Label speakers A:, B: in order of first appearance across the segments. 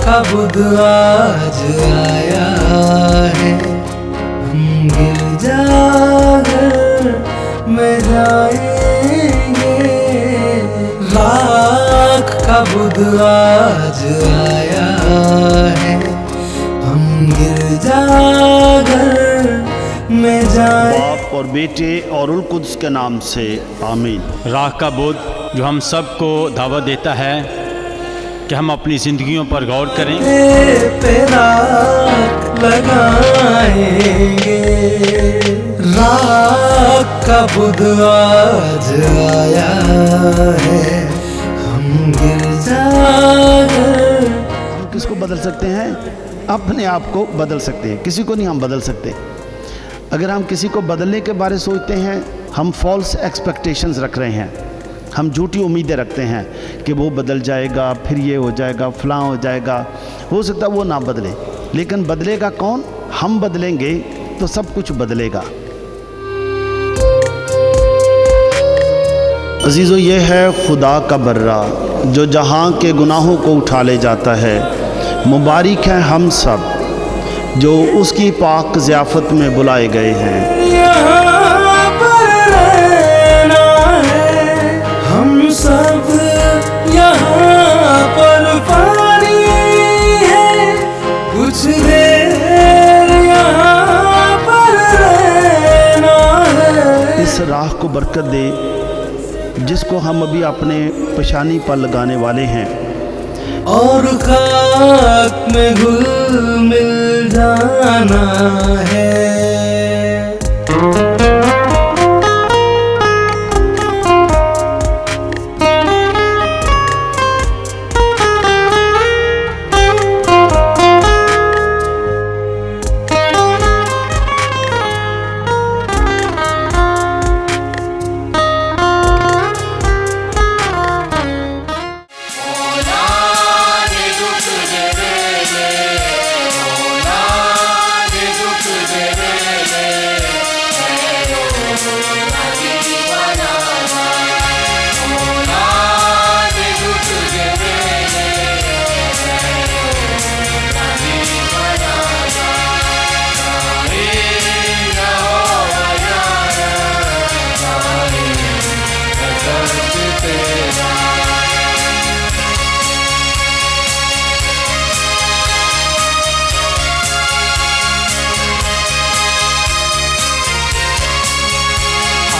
A: का बुध आज आया है, हम गिरजाघर में जाएंगे। राख का बुध आज आया है, हम गिरजाघर में जाएंगे।
B: बाप और बेटे और उल कुद्स के नाम से आमीन।
C: राह का बुध जो हम सबको दावत देता है कि हम अपनी ज़िंदगियों पर गौर करें,
A: पे राख लगाएंगे। राख का बुध आज आया है, हम गिरजाघर।
B: हम किसको बदल सकते हैं? अपने आप को बदल सकते हैं, किसी को नहीं हम बदल सकते। अगर हम किसी को बदलने के बारे सोचते हैं, हम फॉल्स एक्सपेक्टेशंस रख रहे हैं, हम झूठी उम्मीदें रखते हैं कि वो बदल जाएगा, फिर ये हो जाएगा, फलां हो जाएगा। हो सकता है वो ना बदले, लेकिन बदलेगा कौन? हम बदलेंगे तो सब कुछ बदलेगा। अजीज़ों, ये है खुदा का बर्रा जो जहाँ के गुनाहों को उठा ले जाता है। मुबारक हैं हम सब जो उसकी पाक ज़ियाफ़त में बुलाए गए हैं।
A: यहाँ पर रहना है, हम सब यहाँ पर पानी है, कुछ देर यहाँ पर रहना है।
B: इस राह को बरकत दे जिसको हम अभी अपने पेशानी पर लगाने वाले हैं,
A: और खाक में घुल मिल जाना है।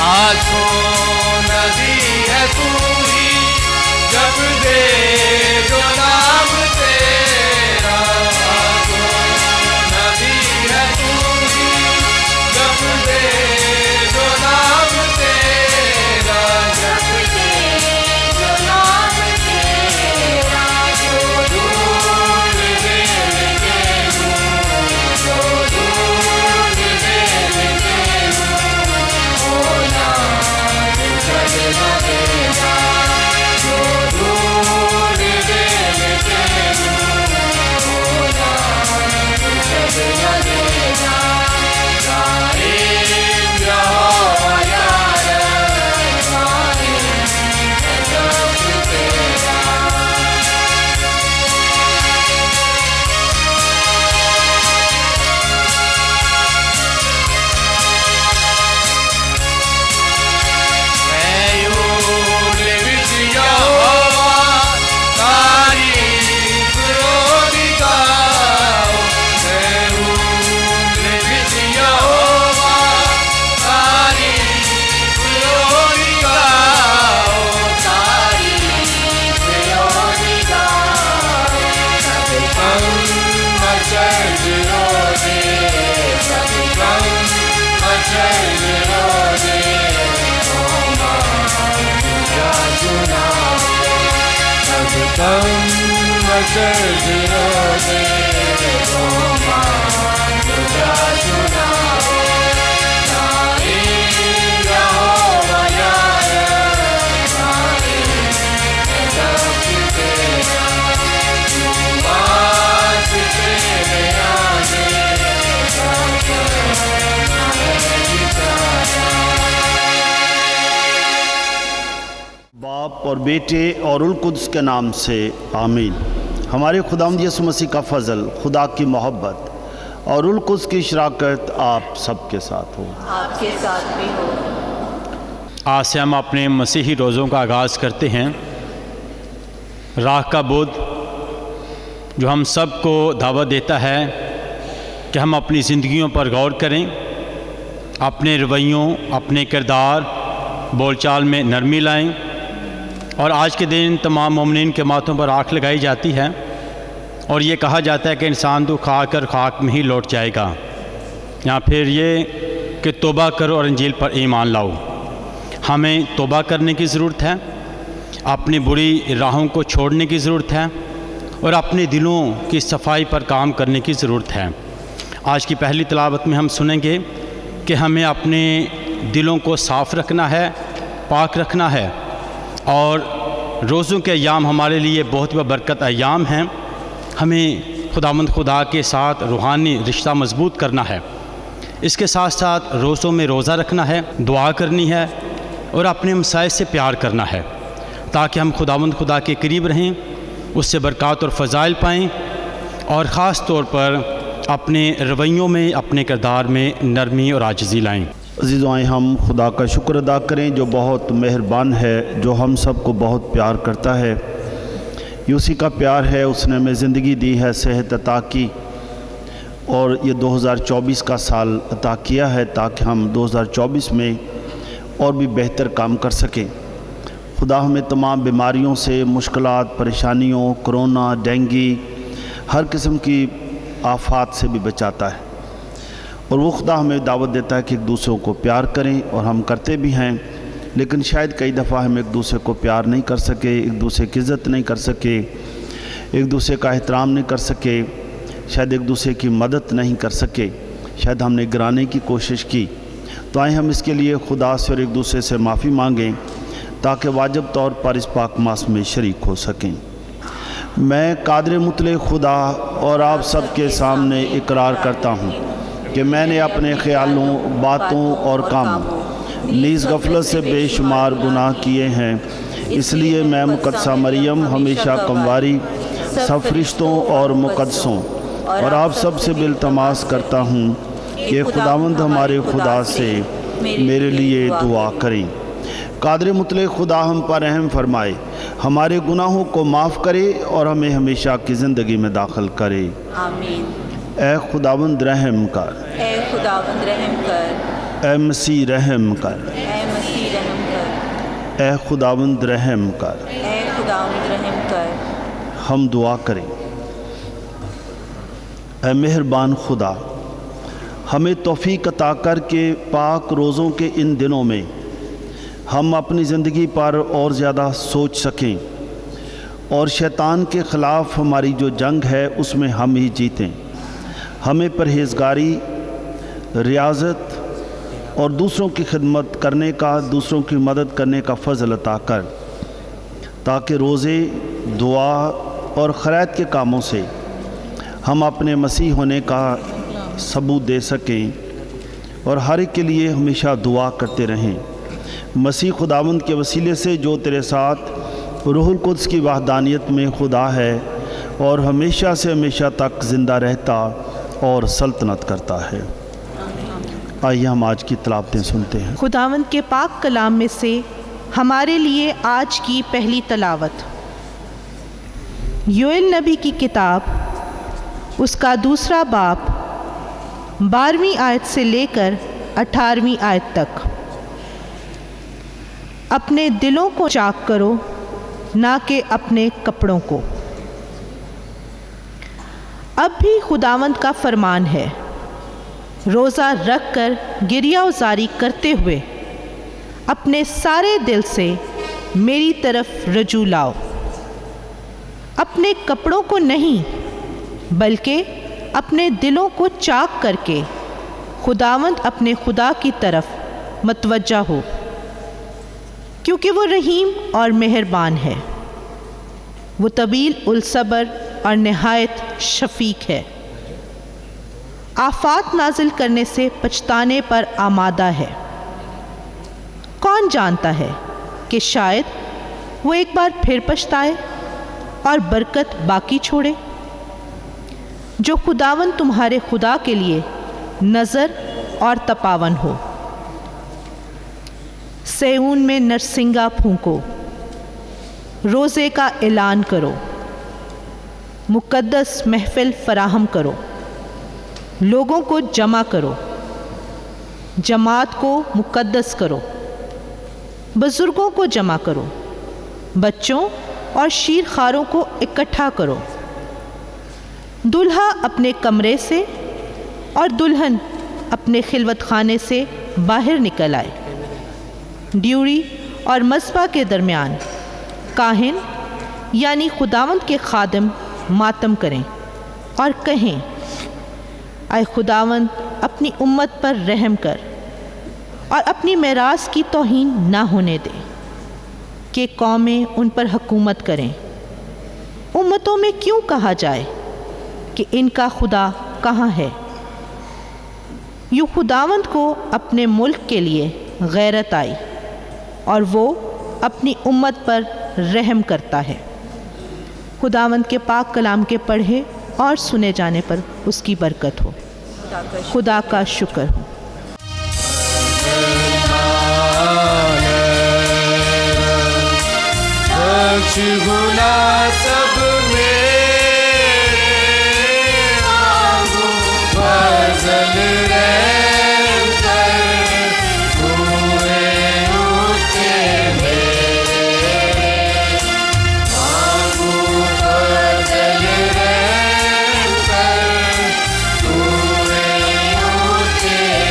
D: आँखों नदी है पूरी जब दे जो नाम तेरा। आँखों नदी है पूरी जब दे जो नाम तेरा। जब दे जो नाम तेरा। जो दूर दे लेके हूँ, जो दूर दे लेके हूँ, ओ ना चलना देगा। जो दूर दे लेके हूँ, ओ ना चलना देगा। कायम रहो यार, कायम कदम तेरा।
B: बाप और बेटे और उल कुद्स के नाम से आमीन। हमारे खुदावंद यीशु मसीह का फ़ज़ल, खुदा की मोहब्बत और रुल कुद्स की शराकत आप सबके साथ हो।
E: आपके साथ भी हो।
C: आज से हम अपने मसीही रोज़ों का आगाज़ करते हैं। राह का बुध जो हम सब को दावत देता है कि हम अपनी ज़िंदगियों पर गौर करें, अपने रवैयों, अपने किरदार, बोलचाल में नरमी लाएं। और आज के दिन तमाम मोमिनीन के माथों पर आँख लगाई जाती है और ये कहा जाता है कि इंसान तो खाकर खाक में ही लौट जाएगा, या फिर ये कि तौबा करो और इंजील पर ईमान लाओ। हमें तौबा करने की ज़रूरत है, अपनी बुरी राहों को छोड़ने की ज़रूरत है और अपने दिलों की सफाई पर काम करने की ज़रूरत है। आज की पहली तिलावत में हम सुनेंगे कि हमें अपने दिलों को साफ़ रखना है, पाक रखना है और रोज़ों के अयाम हमारे लिए बहुत बरकत अयाम हैं। हमें खुदावंद खुदा के साथ रूहानी रिश्ता मजबूत करना है। इसके साथ साथ रोज़ों में रोज़ा रखना है, दुआ करनी है और अपने हमसाये से प्यार करना है ताकि हम खुदावंद खुदा के करीब रहें, उससे बरकत और फ़ज़ाइल पाएँ और ख़ास तौर पर अपने रवैयों में, अपने किरदार में नरमी और आजिज़ी लाएँ।
B: अज़ीज़ों, आए हम खुदा का शुक्र अदा करें जो बहुत मेहरबान है, जो हम सब को बहुत प्यार करता है। ये उसी का प्यार है, उसने हमें ज़िंदगी दी है, सेहत अता की और ये 2024 का साल अता किया है ताकि हम 2024 में और भी बेहतर काम कर सकें। खुदा हमें तमाम बीमारियों से, मुश्किलात, परेशानियों, कोरोना, डेंगू, हर किस्म की आफात से भी बचाता है और वो खुदा हमें दावत देता है कि एक दूसरे को प्यार करें और हम करते भी हैं, लेकिन शायद कई दफ़ा हम एक दूसरे को प्यार नहीं कर सके, एक दूसरे की इज़्ज़त नहीं कर सके, एक दूसरे का एहतराम नहीं कर सके, शायद एक दूसरे की मदद नहीं कर सके, शायद हमने गिराने की कोशिश की। तो आए हम इसके लिए खुदा से और एक दूसरे से माफ़ी मांगें ताकि वाजिब तौर पर इस पाक मास में शरीक हो सकें। मैं कादिर मुतलक खुदा और आप सबके सामने इकरार करता हूँ कि मैंने अपने ख़यालों, बातों और कामों नीज़ गफलत से बेशुमार गुनाह किए हैं। इसलिए मैं मुक़द्दसा मरियम हमेशा कमवारी, सब फरिश्तों और मुक़द्दसों और आप सब से बिल्तमास करता हूँ कि खुदावंद हमारे खुदा से मेरे लिए दुआ करें। कादिर मुतलक खुदा हम पर रहम फरमाए, हमारे गुनाहों को माफ़ करे और हमें हमेशा की ज़िंदगी में दाखिल करे।
E: आमीन।
B: ए खुदावंद रहम कर,
E: ए खुदावंद रहम कर,
B: ए मसीह रहम कर,
E: ए मसीह रहम कर,
B: ए खुदावंद रहम कर।
E: ए खुदावंद रहम कर।
B: हम दुआ करें। ए मेहरबान खुदा, हमें तौफीक अता कर के पाक रोज़ों के इन दिनों में हम अपनी ज़िंदगी पर और ज़्यादा सोच सकें और शैतान के ख़िलाफ़ हमारी जो जंग है उसमें हम ही जीतें। हमें परहेज़गारी, रियाज़त और दूसरों की खिदमत करने का, दूसरों की मदद करने का फ़ज़ल अता कर ताकि रोज़े, दुआ और खैरात के कामों से हम अपने मसीह होने का सबूत दे सकें और हर एक के लिए हमेशा दुआ करते रहें। मसीह खुदावंद के वसीले से जो तेरे साथ रूहुल कुद्स की वहदानियत में खुदा है और हमेशा से हमेशा तक ज़िंदा रहता और सल्तनत करता है। आइए हम आज की तिलावतें सुनते हैं।
F: खुदावंद के पाक कलाम में से हमारे लिए आज की पहली तलावत योएल नबी की किताब, उसका दूसरा बाब, 12वीं आयत से लेकर 18वीं आयत तक। अपने दिलों को चाक करो, ना कि अपने कपड़ों को। अब भी खुदावंद का फरमान है, रोज़ा रख कर गिरिया उजारी करते हुए अपने सारे दिल से मेरी तरफ रजू लाओ। अपने कपड़ों को नहीं बल्कि अपने दिलों को चाक करके खुदावंद अपने खुदा की तरफ मतवज्जा हो, क्योंकि वो रहीम और मेहरबान है। वो तवील उल सबर और नहायत शफीक है। आफात नाजिल करने से पछताने पर आमादा है। कौन जानता है कि शायद वो एक बार फिर पछताए और बरकत बाकी छोड़े? जो खुदावन तुम्हारे खुदा के लिए नज़र और तपावन हो। सेऊन में नरसिंगा फूंको, रोज़े का ऐलान करो, मुक़द्दस महफ़िल फराहम करो, लोगों को जमा करो, जमात को मुक़द्दस करो, बुज़ुर्गों को जमा करो, बच्चों और शीरखारों को इकट्ठा करो। दुल्हा अपने कमरे से और दुल्हन अपने खिलवत खाने से बाहर निकल आए। ड्यूरी और मस्बा के दरमियान काहिन यानी खुदावंद के खादिम मातम करें और कहें, आए खुदावंद अपनी उम्मत पर रहम कर और अपनी मेरास की तौहीन ना होने दे कि कौमें उन पर हुकूमत करें। उम्मतों में क्यों कहा जाए कि इनका खुदा कहाँ है? यूँ खुदावंद को अपने मुल्क के लिए गैरत आई और वो अपनी उम्मत पर रहम करता है। खुदावंद के पाक कलाम के पढ़े और सुने जाने पर उसकी बरकत हो। खुदा का शुक्र हो।
D: गुना सब मेरे फजल रहम कर, हुए उठे मेरे मांगू फजल रहम कर, हुए उठे मेरे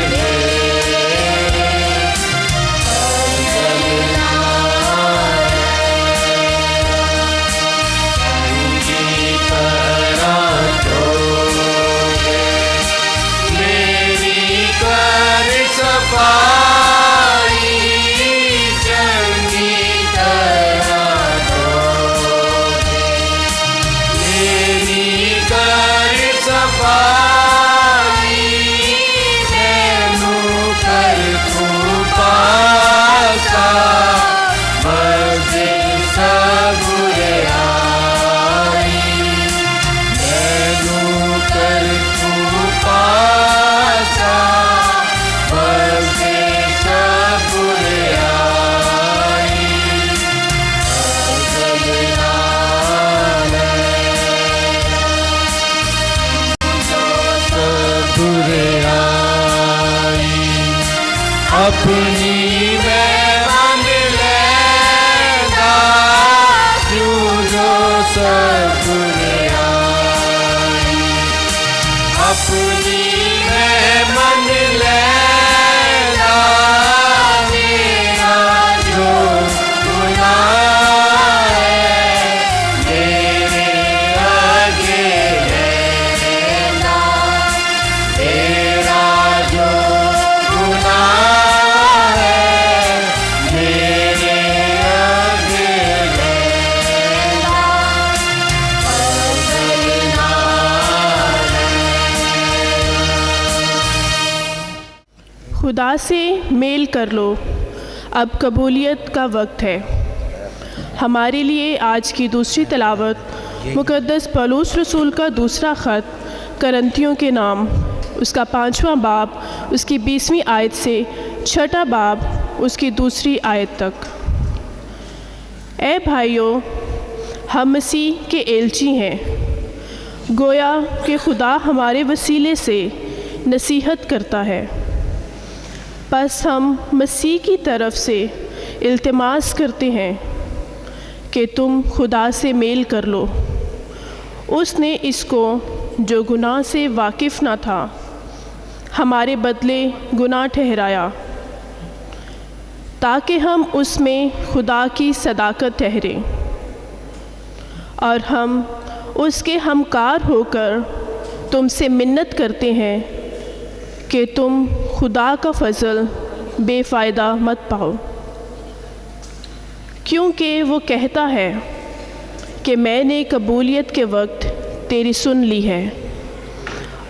D: अपनी मेहमान लेगा, क्यों जो सब्र आई। अपनी मेहमान लेगा, मेरा जो गुनाह है मेरे आगे रहना, तेरा जो
G: खुदा से मेल कर लो, अब कबूलियत का वक्त है। हमारे लिए आज की दूसरी तलावत मुक़द्दस पौलुस रसूल का दूसरा ख़त करंथियों के नाम, उसका 5वां बाब, उसकी 20वीं आयत से 6ठा बाब, उसकी 2री आयत तक। ए भाइयों, हम मसीह के एलची हैं, गोया कि खुदा हमारे वसीले से नसीहत करता है। बस हम मसीह की तरफ से इल्तिमास करते हैं कि तुम खुदा से मेल कर लो। उसने इसको जो गुनाह से वाकिफ़ ना था हमारे बदले गुनाह ठहराया, ताकि हम उसमें खुदा की सदाकत ठहरें और हम उसके हमकार होकर तुमसे मिन्नत करते हैं कि तुम खुदा का फ़ज़ल बेफ़ायदा मत पाओ। क्योंकि वो कहता है कि मैंने कबूलियत के वक्त तेरी सुन ली है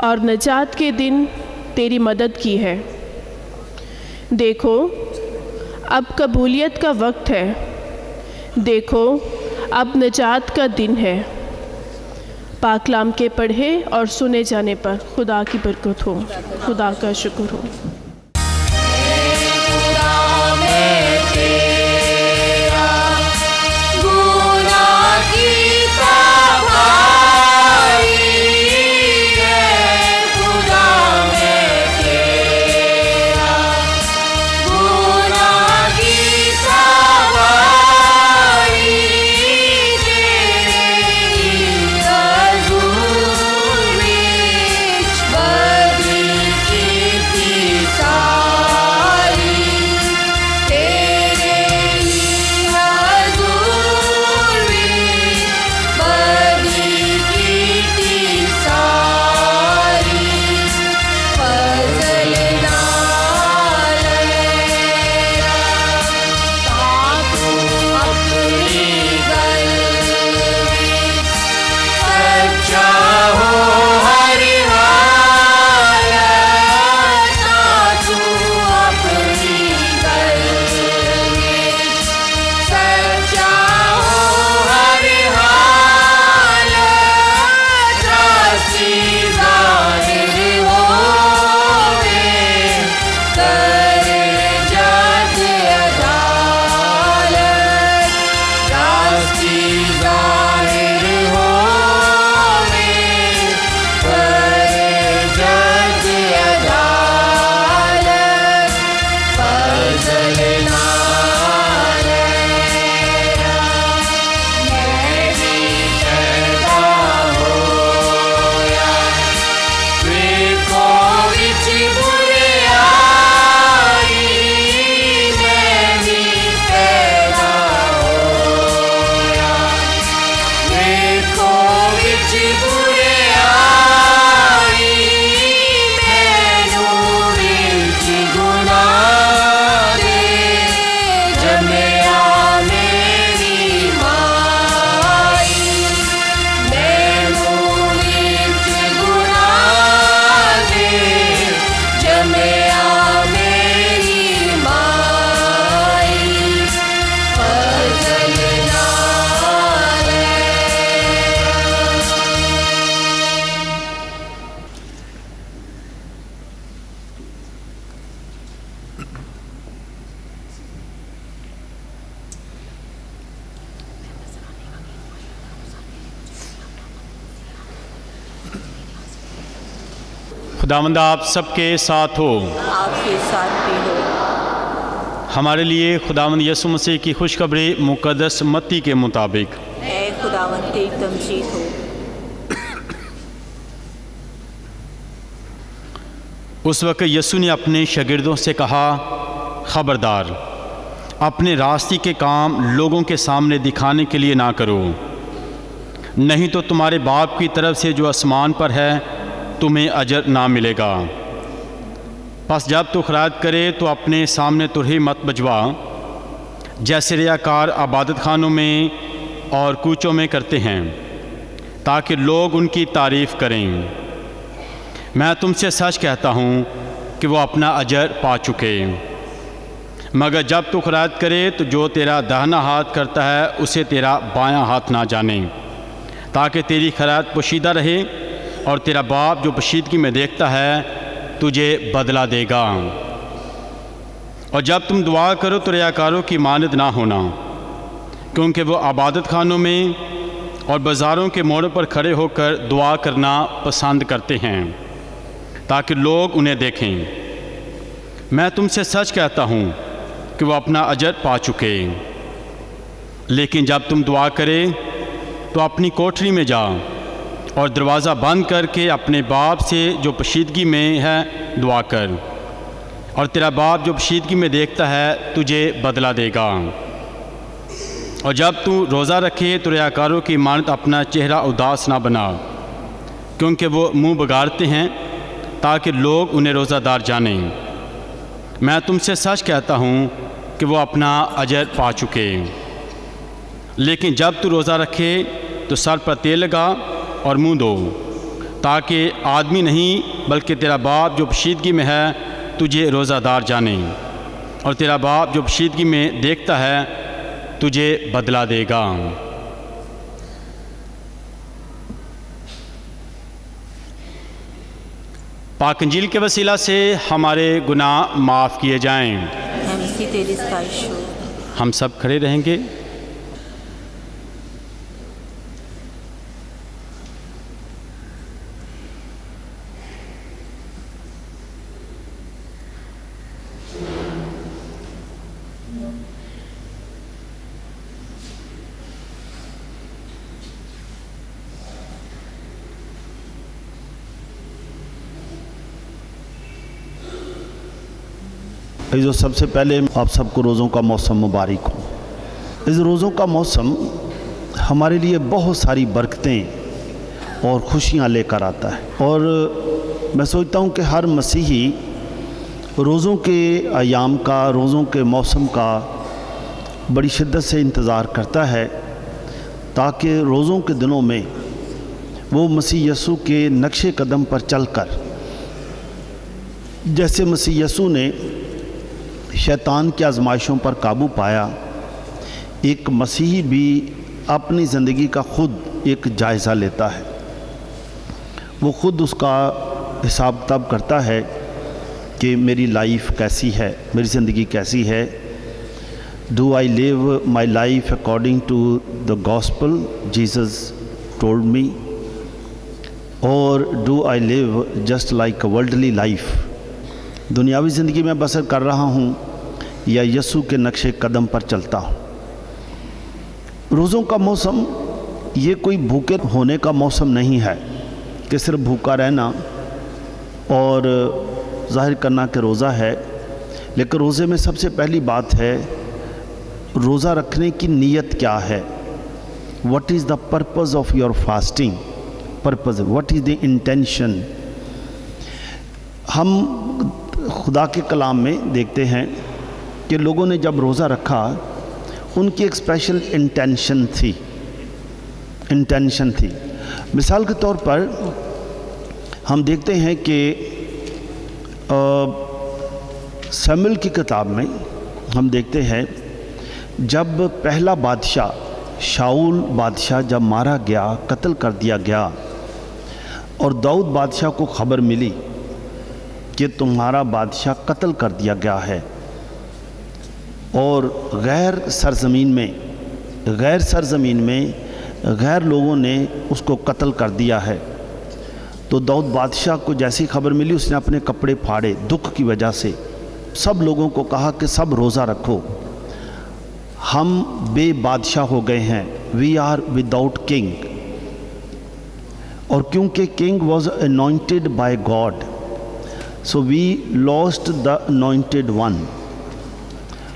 G: और नजात के दिन तेरी मदद की है। देखो, अब कबूलियत का वक्त है। देखो, अब निजात का दिन है। पाकलाम के पढ़े और सुने जाने पर खुदा की बरकत हो। खुदा का शुक्र हो।
C: खुदावंद आप सबके साथ हो।
E: आपके साथ भी हो।
C: हमारे लिए खुदावंद यीशु मसीह की खुशखबरी मुकद्दस मत्ती के मुताबिक।
E: ऐ खुदावंद तेरी तमजीद हो।
C: उस वक्त यीशु ने अपने शागिर्दों से कहा, खबरदार, अपने रास्ते के काम लोगों के सामने दिखाने के लिए ना करो, नहीं तो तुम्हारे बाप की तरफ से जो आसमान पर है तुम्हें अजर ना मिलेगा। बस जब तू खैरात करे तो अपने सामने तुरही मत बजवा, जैसे रियाकार इबादत खानों में और कूचों में करते हैं, ताकि लोग उनकी तारीफ़ करें। मैं तुमसे सच कहता हूँ कि वो अपना अजर पा चुके। मगर जब तू खैरात करे तो जो तेरा दाहिना हाथ करता है उसे तेरा बायां हाथ ना जाने, ताकि तेरी खैरात पोशीदा रहे और तेरा बाप जो पोशीदगी में देखता है तुझे बदला देगा। और जब तुम दुआ करो तो रियाकारों की मानद ना होना, क्योंकि वो इबादत खानों में और बाज़ारों के मोड़ों पर खड़े होकर दुआ करना पसंद करते हैं, ताकि लोग उन्हें देखें। मैं तुमसे सच कहता हूँ कि वो अपना अजर पा चुके। लेकिन जब तुम दुआ करे तो अपनी कोठरी में जा और दरवाज़ा बंद करके अपने बाप से जो पोशीदगी में है दुआ कर, और तेरा बाप जो पोशीदगी में देखता है तुझे बदला देगा। और जब तू रोज़ा रखे तो रियाकारों की मानत अपना चेहरा उदास ना बना, क्योंकि वो मुंह बिगाड़ते हैं ताकि लोग उन्हें रोज़ादार जानें। मैं तुमसे सच कहता हूँ कि वो अपना अजर पा चुके। लेकिन जब तू रोज़ा रखे तो सर पर तेल लगा और मुंह धो, ताकि आदमी नहीं बल्कि तेरा बाप जो पोशीदगी में है तुझे रोज़ादार जाने, और तेरा बाप जो पोशीदगी में देखता है तुझे बदला देगा। पाक इंजील के वसीला से हमारे गुनाह माफ़ किए जाएं।
E: है मसीह तेरी सताइश हो।
C: हम सब खड़े रहेंगे।
B: जो सबसे पहले आप सबको रोज़ों का मौसम मुबारक हो। इस रोज़ों का मौसम हमारे लिए बहुत सारी बरकतें और खुशियाँ लेकर आता है, और मैं सोचता हूँ कि हर मसीही रोज़ों के अयाम का, रोज़ों के मौसम का बड़ी शिद्दत से इंतज़ार करता है, ताकि रोज़ों के दिनों में वो मसीह यसू के नक्शे कदम पर चलकर, जैसे मसीह यसू ने शैतान की आजमाइशों पर काबू पाया, एक मसीही भी अपनी ज़िंदगी का ख़ुद एक जायज़ा लेता है। वो ख़ुद उसका हिसाब किताब करता है कि मेरी लाइफ कैसी है, मेरी ज़िंदगी कैसी है। Do I live my life according to the gospel Jesus told me, और do I live just like a worldly life. दुनियावी ज़िंदगी में बसर कर रहा हूँ या यसू के नक्शे कदम पर चलता हूँ। रोज़ों का मौसम ये कोई भूखे होने का मौसम नहीं है कि सिर्फ भूखा रहना और ज़ाहिर करना कि रोज़ा है, लेकिन रोज़े में सबसे पहली बात है रोज़ा रखने की नीयत क्या है। What is the purpose of your fasting, purpose, what is the intention. हम खुदा के कलाम में देखते हैं कि लोगों ने जब रोज़ा रखा, उनकी एक स्पेशल इंटेंशन थी। मिसाल के तौर पर हम देखते हैं कि शमूएल की किताब में हम देखते हैं जब पहला बादशाह शाऊल बादशाह जब मारा गया, कत्ल कर दिया गया, और दाऊद बादशाह को खबर मिली कि तुम्हारा बादशाह कत्ल कर दिया गया है, और गैर सरज़मीन में गैर लोगों ने उसको कत्ल कर दिया है। तो दाऊद बादशाह को जैसी खबर मिली, उसने अपने कपड़े फाड़े दुख की वजह से। सब लोगों को कहा कि सब रोज़ा रखो, हम बे बादशाह हो गए हैं, वी आर विदाउट किंग। और क्योंकि king was anointed by God, so we lost the anointed one.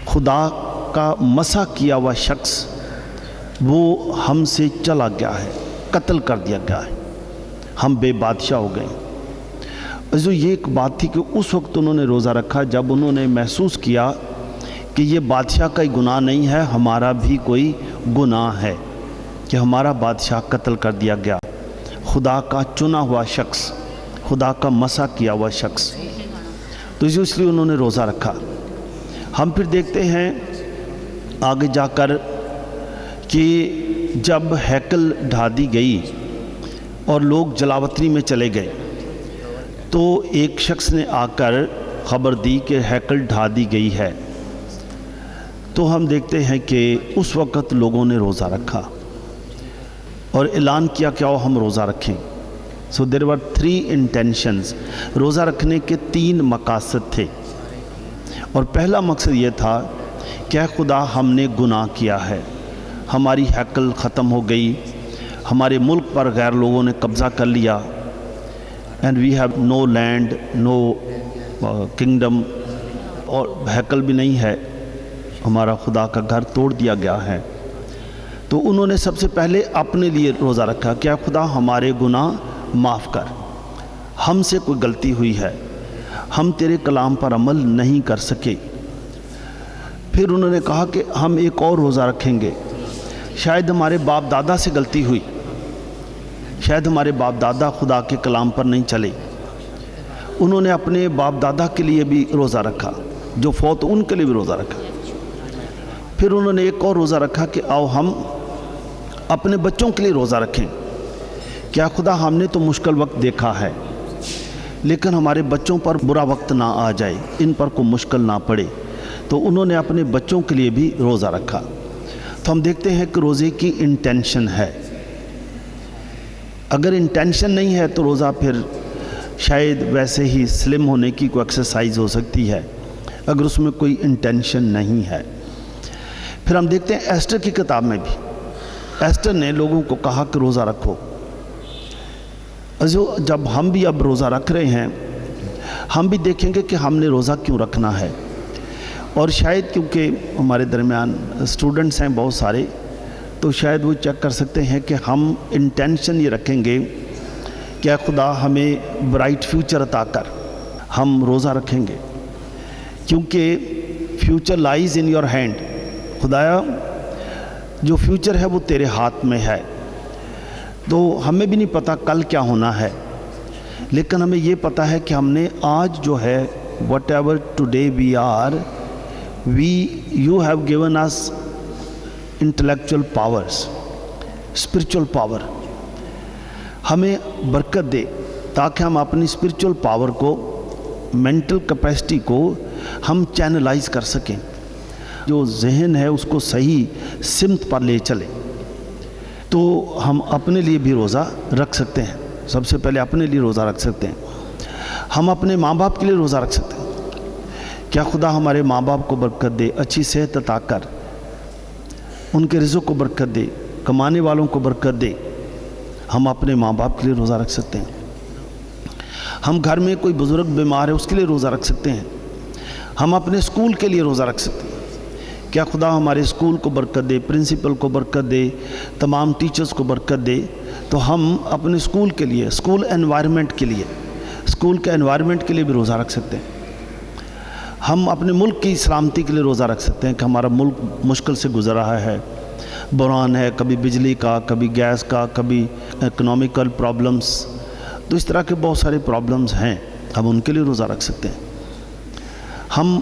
B: खुदा का मसा किया हुआ शख्स वो हमसे चला गया है, कत्ल कर दिया गया है, हम बेबादशाह हो गए। जो ये एक बात थी कि उस वक्त उन्होंने रोज़ा रखा जब उन्होंने महसूस किया कि ये बादशाह का ही गुनाह नहीं है, हमारा भी कोई गुनाह है कि हमारा बादशाह कत्ल कर दिया गया। खुदा का चुना हुआ शख्स, खुदा का मसा किया हुआ शख्स, तो इसलिए उन्होंने रोज़ा रखा। हम फिर देखते हैं आगे जाकर कि जब हैकल ढा दी गई और लोग जलावतनी में चले गए, तो एक शख्स ने आकर ख़बर दी कि हैकल ढा दी गई है। तो हम देखते हैं कि उस वक़्त लोगों ने रोज़ा रखा और ऐलान किया कि आओ हम रोज़ा रखें। So there were 3 intentions. रोज़ा रखने के 3 मकासद थे, और पहला मकसद ये था कि खुदा हमने गुनाह किया है, हमारी हैकल ख़त्म हो गई, हमारे मुल्क पर गैर लोगों ने कब्ज़ा कर लिया, and we have no land, no kingdom, और हैकल भी नहीं है, हमारा खुदा का घर तोड़ दिया गया है। तो उन्होंने सबसे पहले अपने लिए रोज़ा रखा, क्या खुदा हमारे गुनाह माफ़ कर, हमसे कोई गलती हुई है, हम तेरे कलाम पर अमल नहीं कर सके। फिर उन्होंने कहा कि हम एक और रोज़ा रखेंगे, शायद हमारे बाप दादा से गलती हुई, शायद हमारे बाप दादा खुदा के कलाम पर नहीं चले। उन्होंने अपने बाप दादा के लिए भी रोज़ा रखा, जो फौत उनके लिए भी रोज़ा रखा। फिर उन्होंने एक और रोज़ा रखा कि आओ हम अपने बच्चों के लिए रोज़ा रखें, क्या खुदा हमने तो मुश्किल वक्त देखा है, लेकिन हमारे बच्चों पर बुरा वक्त ना आ जाए, इन पर कोई मुश्किल ना पड़े, तो उन्होंने अपने बच्चों के लिए भी रोज़ा रखा। तो हम देखते हैं कि रोज़े की इंटेंशन है। अगर इंटेंशन नहीं है तो रोज़ा फिर शायद वैसे ही स्लिम होने की कोई एक्सरसाइज हो सकती है, अगर उसमें कोई इंटेंशन नहीं है। फिर हम देखते हैं एस्टर की किताब में भी एस्टर ने लोगों को कहा कि रोज़ा रखो। जो जब हम भी अब रोज़ा रख रहे हैं, हम भी देखेंगे कि हमने रोज़ा क्यों रखना है। और शायद क्योंकि हमारे दरमियान स्टूडेंट्स हैं बहुत सारे, तो शायद वो चेक कर सकते हैं कि हम इंटेंशन ये रखेंगे क्या खुदा हमें ब्राइट फ्यूचर अता कर, हम रोज़ा रखेंगे क्योंकि future lies in your hand. खुदाया जो फ्यूचर है वो तेरे हाथ में है। तो हमें भी नहीं पता कल क्या होना है, लेकिन हमें ये पता है कि हमने आज जो है whatever today we are, you have given us intellectual powers, spiritual power. हमें बरकत दे ताकि हम अपनी स्पिरिचुअल पावर को, मेंटल कैपेसिटी को हम चैनलाइज कर सकें, जो जहन है उसको सही सिमत पर ले चले। तो हम अपने लिए भी रोज़ा रख सकते हैं। सबसे पहले अपने लिए रोज़ा रख सकते हैं। हम अपने माँ बाप के लिए रोज़ा रख सकते हैं। क्या खुदा हमारे माँ बाप को बरकत दे, अच्छी सेहत अता कर, उनके रिज़्क़ को बरकत दे, कमाने वालों को बरकत दे। हम अपने माँ बाप के लिए रोज़ा रख सकते हैं। हम घर में कोई बुज़ुर्ग बीमार है उसके लिए रोज़ा रख सकते हैं। हम अपने स्कूल के लिए रोज़ा रख सकते हैं। क्या खुदा हमारे स्कूल को बरकत दे, प्रिंसिपल को बरकत दे, तमाम टीचर्स को बरकत दे। तो हम अपने स्कूल के लिए, स्कूल एनवायरनमेंट के लिए, स्कूल के एनवायरनमेंट के लिए भी रोज़ा रख सकते हैं। हम अपने मुल्क की सलामती के लिए रोज़ा रख सकते हैं कि हमारा मुल्क मुश्किल से गुजर रहा है, बुरान है, कभी बिजली का, कभी गैस का, कभी इकोनॉमिकल प्रॉब्लम्स, तो इस तरह के बहुत सारे प्रॉब्लम्स हैं, हम उनके लिए रोज़ा रख सकते हैं। हम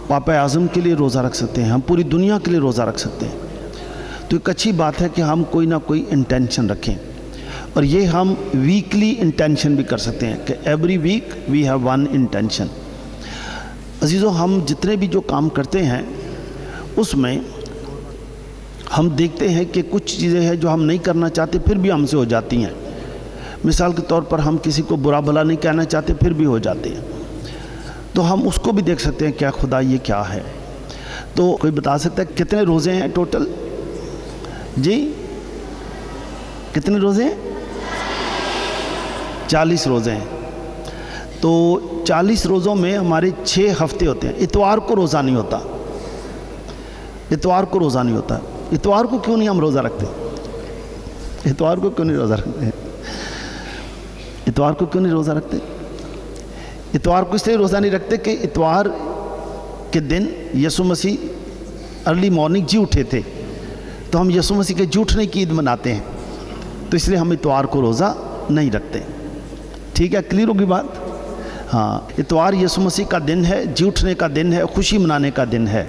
B: पापा आज़म के लिए रोज़ा रख सकते हैं। हम पूरी दुनिया के लिए रोज़ा रख सकते हैं। तो एक अच्छी बात है कि हम कोई ना कोई इंटेंशन रखें, और ये हम वीकली इंटेंशन भी कर सकते हैं कि every week we have one intention. अजीज़ों, हम जितने भी जो काम करते हैं उसमें हम देखते हैं कि कुछ चीज़ें हैं जो हम नहीं करना चाहते फिर भी हमसे हो जाती हैं। मिसाल के तौर पर हम किसी को बुरा भला नहीं कहना चाहते फिर भी हो जाते हैं। तो हम उसको भी देख सकते हैं क्या खुदा ये क्या है। तो कोई बता सकता है कितने रोज़े हैं टोटल? जी कितने रोज़े हैं? 40 रोज़े हैं। तो 40 रोज़ों में हमारे 6 हफ्ते होते हैं। इतवार को रोज़ा नहीं होता, इतवार को रोज़ा नहीं होता। इतवार को क्यों नहीं हम रोज़ा रखते? इतवार को क्यों नहीं रोज़ा रखते? इतवार को क्यों नहीं रोज़ा रखते? इतवार को इसलिए रोज़ा नहीं रखते कि इतवार के दिन यसु मसीह अर्ली मॉर्निंग जी उठे थे, तो हम यसु मसीह के जी उठने की ईद मनाते हैं, तो इसलिए हम इतवार को रोज़ा नहीं रखते। ठीक है, क्लियर होगी बात? हाँ, इतवार यसु मसीह का दिन है, जी उठने का दिन है, खुशी मनाने का दिन है,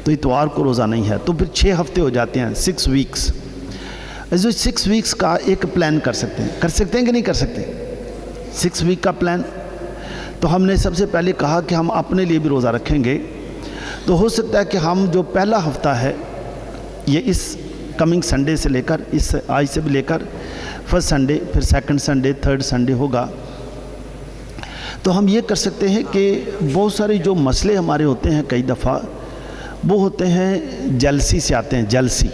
B: तो इतवार को रोज़ा नहीं है। तो फिर 6 हफ्ते हो जाते हैं, 6 वीक्स। जो 6 वीक्स का एक प्लान कर सकते हैं कि नहीं कर सकते? 6 वीक का प्लान। तो हमने सबसे पहले कहा कि हम अपने लिए भी रोज़ा रखेंगे। तो हो सकता है कि हम जो पहला हफ्ता है ये इस कमिंग संडे से लेकर, इस आज से भी लेकर फर्स्ट संडे, फिर सेकंड संडे, थर्ड संडे होगा। तो हम ये कर सकते हैं कि बहुत सारे जो मसले हमारे होते हैं कई दफ़ा वो होते हैं जेलसी से आते हैं। जेलसी,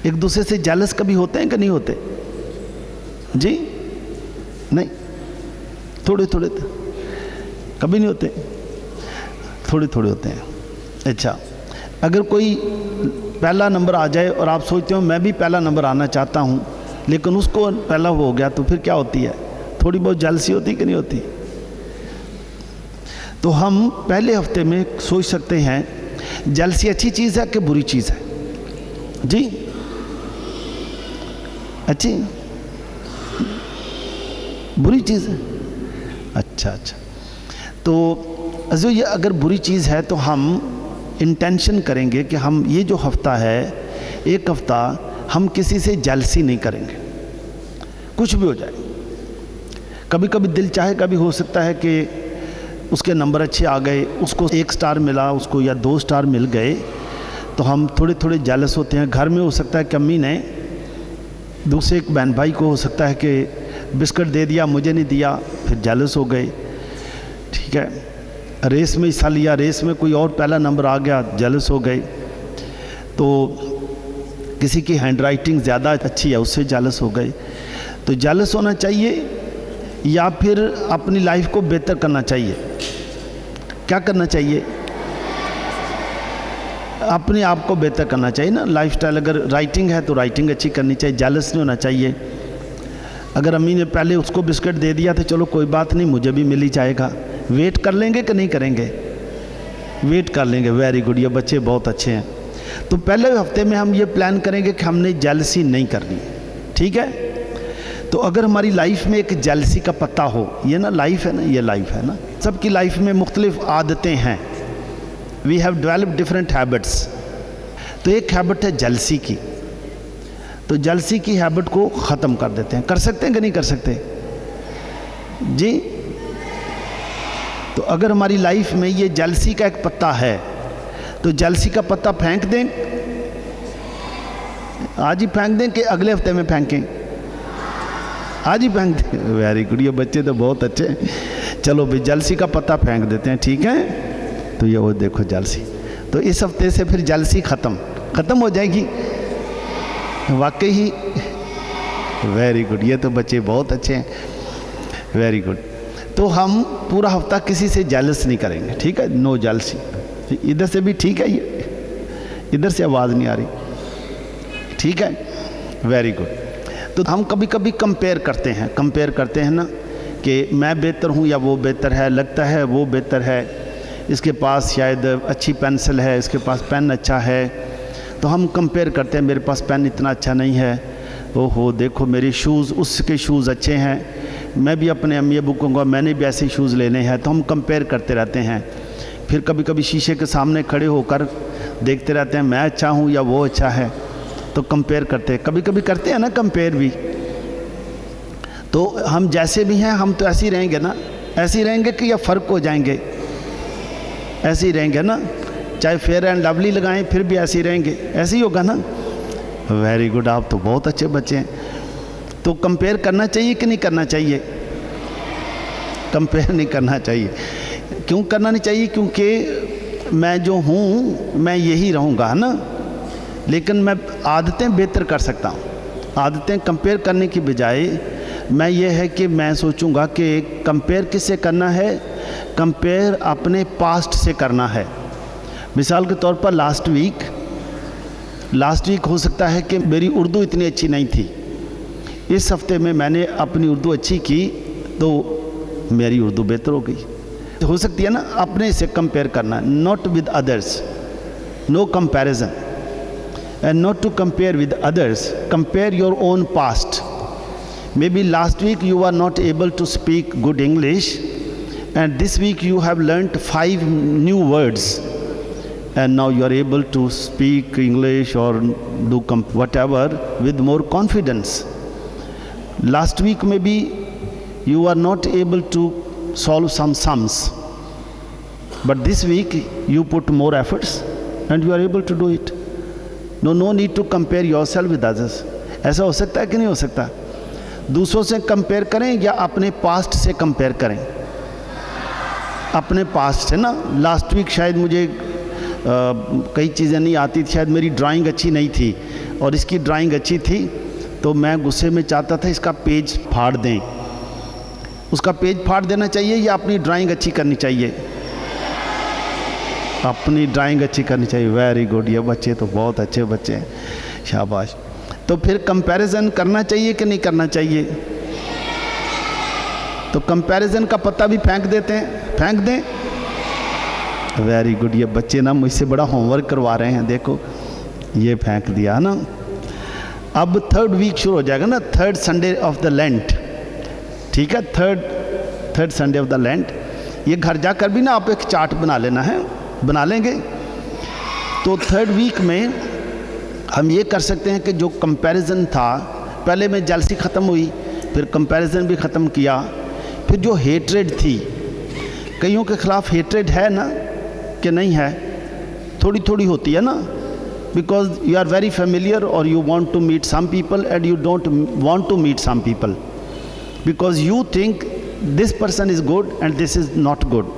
B: एक दूसरे से जेलस कभी होते हैं कि नहीं होते? जी नहीं, थोड़े थोड़े कभी नहीं होते, थोड़े थोड़े होते हैं। अच्छा, अगर कोई पहला नंबर आ जाए और आप सोचते हो मैं भी पहला नंबर आना चाहता हूँ, लेकिन उसको पहला हो गया, तो फिर क्या होती है? थोड़ी बहुत जेलसी होती कि नहीं होती? तो हम पहले हफ्ते में सोच सकते हैं जेलसी अच्छी चीज़ है कि बुरी चीज़ है? जी अच्छी, बुरी चीज़ है। अच्छा अच्छा, तो जो ये अगर बुरी चीज़ है तो हम इंटेंशन करेंगे कि हम ये जो हफ्ता है, एक हफ्ता हम किसी से जेलसी नहीं करेंगे, कुछ भी हो जाए। कभी कभी दिल चाहे, कभी हो सकता है कि उसके नंबर अच्छे आ गए, उसको 1 स्टार मिला, उसको या 2 स्टार मिल गए, तो हम थोड़े थोड़े जेलस होते हैं। घर में हो सकता है कि अम्मी ने दूसरे एक बहन भाई को हो सकता है कि बिस्किट दे दिया, मुझे नहीं दिया, फिर जेलस हो गए। ठीक है, रेस में हिस्सा लिया, रेस में कोई और पहला नंबर आ गया, जेलस हो गए। तो किसी की हैंडराइटिंग ज़्यादा अच्छी है, उससे जेलस हो गए। तो जेलस होना चाहिए या फिर अपनी लाइफ को बेहतर करना चाहिए? क्या करना चाहिए? अपने आप को बेहतर करना चाहिए ना। लाइफस्टाइल अगर राइटिंग है तो राइटिंग अच्छी करनी चाहिए, जेलस नहीं होना चाहिए। अगर अम्मी ने पहले उसको बिस्किट दे दिया तो चलो कोई बात नहीं, मुझे भी मिल ही जाएगा। वेट कर लेंगे कि नहीं करेंगे? वेट कर लेंगे। वेरी गुड, ये बच्चे बहुत अच्छे हैं। तो पहले हफ्ते में हम ये प्लान करेंगे कि हमने जेलसी नहीं करनी। ठीक है, तो अगर हमारी लाइफ में एक जेलसी का पत्ता हो, ये ना लाइफ है ना, ये लाइफ है ना, सबकी लाइफ में मुख्तलिफ आदतें हैं। We have developed different habits. तो एक हैबिट है जेलसी की, तो जेलसी की हैबिट को ख़त्म कर देते हैं। कर सकते हैं कि नहीं कर सकते जी? तो अगर हमारी लाइफ में ये जेलसी का एक पत्ता है तो जेलसी का पत्ता फेंक दें, आज ही फेंक दें कि अगले हफ्ते में फेंकें? आज ही फेंक दें। वेरी गुड, ये बच्चे तो बहुत अच्छे हैं। चलो भाई, जेलसी का पत्ता फेंक देते हैं। ठीक है, तो ये वो देखो जेलसी, तो इस हफ्ते से फिर जेलसी ख़त्म हो जाएगी। वाकई ही वेरी गुड, ये तो बच्चे बहुत अच्छे हैं। वेरी गुड, तो हम पूरा हफ्ता किसी से जेलस नहीं करेंगे। ठीक है, नो जेलसी। इधर से भी ठीक है, ये इधर से आवाज़ नहीं आ रही। ठीक है, वेरी गुड। तो हम कभी कभी कंपेयर करते हैं ना कि मैं बेहतर हूँ या वो बेहतर है, लगता है वो बेहतर है, इसके पास शायद अच्छी पेंसिल है, इसके पास पेन अच्छा है, तो हम कंपेयर करते हैं, मेरे पास पेन इतना अच्छा नहीं है, ओहो देखो मेरे शूज़, उसके शूज़ अच्छे हैं, मैं भी अपने अम्मी अबू को कहूँगा मैंने भी ऐसे शूज़ लेने हैं। तो हम कंपेयर करते रहते हैं। फिर कभी कभी शीशे के सामने खड़े होकर देखते रहते हैं, मैं अच्छा हूँ या वो अच्छा है, तो कंपेयर करते हैं। कभी कभी करते हैं ना कंपेयर भी। तो हम जैसे भी हैं हम तो ऐसे ही रहेंगे ना, ऐसे ही रहेंगे कि या फ़र्क हो जाएंगे? ऐसे ही रहेंगे ना, चाहे फेयर एंड लवली लगाएं फिर भी ऐसे ही रहेंगे, ऐसे ही होगा ना। वेरी गुड, आप तो बहुत अच्छे बच्चे हैं। तो कंपेयर करना चाहिए कि नहीं करना चाहिए? कंपेयर नहीं करना चाहिए। क्यों करना नहीं चाहिए? क्योंकि मैं जो हूँ मैं यही रहूँगा, है ना, लेकिन मैं आदतें बेहतर कर सकता हूँ। आदतें कंपेयर करने की बजाय मैं ये है कि मैं सोचूंगा कि कंपेयर किससे करना है? कंपेयर अपने पास्ट से करना है। मिसाल के तौर पर लास्ट वीक हो सकता है कि मेरी उर्दू इतनी अच्छी नहीं थी, इस हफ्ते में मैंने अपनी उर्दू अच्छी की तो मेरी उर्दू बेहतर हो गई। हो सकती है ना, अपने से कंपेयर करना, not with others, no comparison, and not to compare with others. Compare your own past. Maybe last week you were not able to speak good English, and this week you have learnt 5 new words, and now you are able to speak English or do whatever with more confidence. Last week maybe you were not able to solve some sums, but this week you put more efforts and you are able to do it. No need to compare yourself with others. ऐसा हो सकता है कि नहीं हो सकता? दूसरों से कंपेयर करें या अपने पास्ट से कंपेयर करें? अपने पास्ट से ना। लास्ट वीक शायद मुझे कई चीज़ें नहीं आती थी, शायद मेरी ड्राइंग अच्छी नहीं थी और इसकी ड्राइंग अच्छी थी, तो मैं गुस्से में चाहता था इसका पेज फाड़ दें। उसका पेज फाड़ देना चाहिए या अपनी ड्राइंग अच्छी करनी चाहिए? अपनी ड्राइंग अच्छी करनी चाहिए। वेरी गुड, ये बच्चे तो बहुत अच्छे बच्चे हैं, शाबाश। तो फिर कंपैरिजन करना चाहिए कि नहीं करना चाहिए? तो कंपैरिजन का पत्ता भी फेंक दें। वेरी गुड, ये बच्चे ना मुझसे बड़ा होमवर्क करवा रहे हैं, देखो ये फेंक दिया ना। अब 3rd वीक शुरू हो जाएगा ना, 3rd Sunday off the lent. ठीक है, third Sunday off the lent. ये घर जाकर भी ना आप एक चार्ट बना लेना है, बना लेंगे। तो 3rd वीक में हम ये कर सकते हैं कि जो कंपैरिजन था, पहले में जेलसी ख़त्म हुई, फिर कंपैरिजन भी ख़त्म किया, फिर जो हेट्रेड थी, कईयों के ख़िलाफ़ हेट्रेड है ना कि नहीं है? थोड़ी थोड़ी होती है ना, because you are very familiar और you want to meet some people and you don't want to meet some people because you think this person is good and this is not good,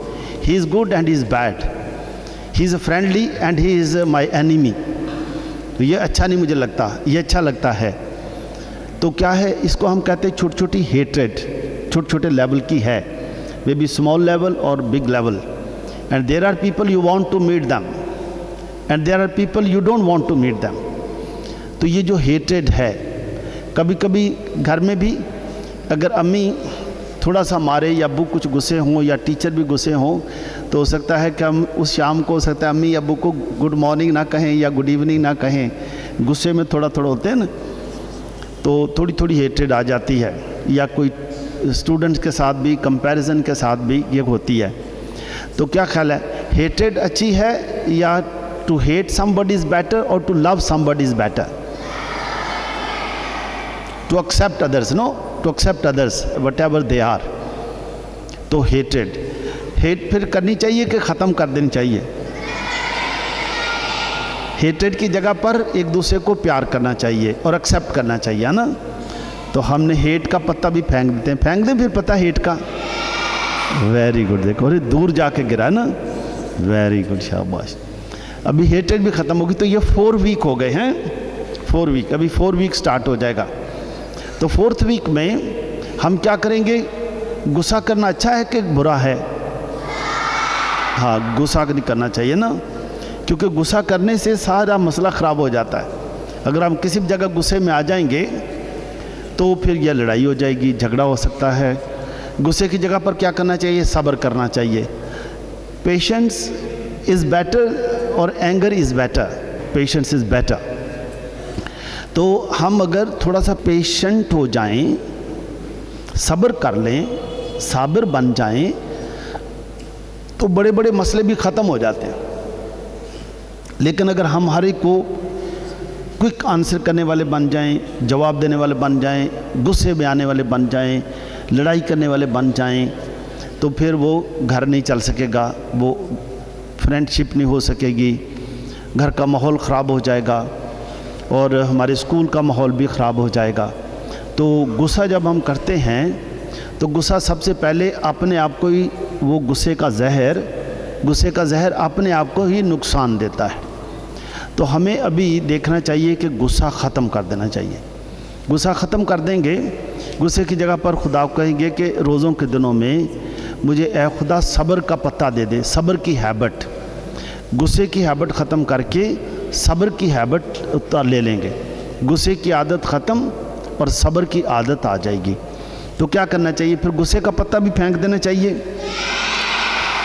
B: he is good and he is bad, he is friendly and he is my enemy. तो ये अच्छा नहीं मुझे लगता, ये अच्छा लगता है। तो क्या है, इसको हम कहते हैं छोटी छोटी हेट्रेड, छोटे छोटे लेवल की है, मे बी स्मॉल लेवल और big level. And there are people you want to meet them and there are people you don't want to meet them. तो ये जो हेट्रेड है, कभी कभी घर में भी अगर अम्मी थोड़ा सा मारे या अब्बू कुछ गुस्से हों या टीचर भी गुस्से हों, तो हो सकता है कि हम उस शाम को हो सकता है अम्मी अब्बू को गुड मॉर्निंग ना कहें या गुड इवनिंग ना कहें, गुस्से में थोड़ा थोड़ा होते हैं ना, तो थोड़ी थोड़ी हेट्रेड आ जाती है। या कोई स्टूडेंट्स के साथ भी, कंपैरिजन के साथ भी ये होती है। तो क्या ख्याल है, हेट्रेड अच्छी है या to hate somebody is better और to love somebody is better? To accept others, no, to accept others whatever they are. तो हेट्रेड, हेट फिर करनी चाहिए कि ख़त्म कर देनी चाहिए? हेट्रेड की जगह पर एक दूसरे को प्यार करना चाहिए और एक्सेप्ट करना चाहिए, है ना? तो हमने हेट का पत्ता भी फेंक देते हैं, फेंक दें फिर पता हेट का। वेरी गुड, देखो अरे दूर जाके गिरा ना, वेरी गुड, शाबाश। अभी हेट्रेड भी ख़त्म होगी। तो ये 4 वीक हो गए हैं, 4 वीक, अभी 4 वीक स्टार्ट हो जाएगा। तो 4th वीक में हम क्या करेंगे? गुस्सा करना अच्छा है कि बुरा है? हाँ, गुस्सा नहीं करना चाहिए ना, क्योंकि गुस्सा करने से सारा मसला ख़राब हो जाता है। अगर हम किसी भी जगह गुस्से में आ जाएंगे तो फिर यह लड़ाई हो जाएगी, झगड़ा हो सकता है। गुस्से की जगह पर क्या करना चाहिए? सब्र करना चाहिए। पेशेंस इज़ बेटर और anger is better, patience is better. तो हम अगर थोड़ा सा पेशेंट हो जाएं, सब्र कर लें, साबिर बन जाएं, तो बड़े बड़े मसले भी ख़त्म हो जाते हैं। लेकिन अगर हम हर एक को क्विक आंसर करने वाले बन जाएं, जवाब देने वाले बन जाएं, गुस्से में आने वाले बन जाएं, लड़ाई करने वाले बन जाएं, तो फिर वो घर नहीं चल सकेगा, वो फ्रेंडशिप नहीं हो सकेगी, घर का माहौल ख़राब हो जाएगा और हमारे स्कूल का माहौल भी ख़राब हो जाएगा। तो गुस्सा जब हम करते हैं तो गुस्सा सबसे पहले अपने आप को ही, वो गुस्से का जहर अपने आप को ही नुकसान देता है। तो हमें अभी देखना चाहिए कि गुस्सा ख़त्म कर देना चाहिए। गुस्सा ख़त्म कर देंगे, गुस्से की जगह पर खुदा को कहेंगे कि रोज़ों के दिनों में मुझे ए खुदा सब्र का पत्ता दे दे, सब्र की हैबिट, गुस्से की हैबिट ख़त्म करके सब्र की हैबिट उतार ले लेंगे। गुस्से की आदत ख़त्म और सब्र की आदत आ जाएगी। तो क्या करना चाहिए? फिर गुस्से का पत्ता भी फेंक देना चाहिए।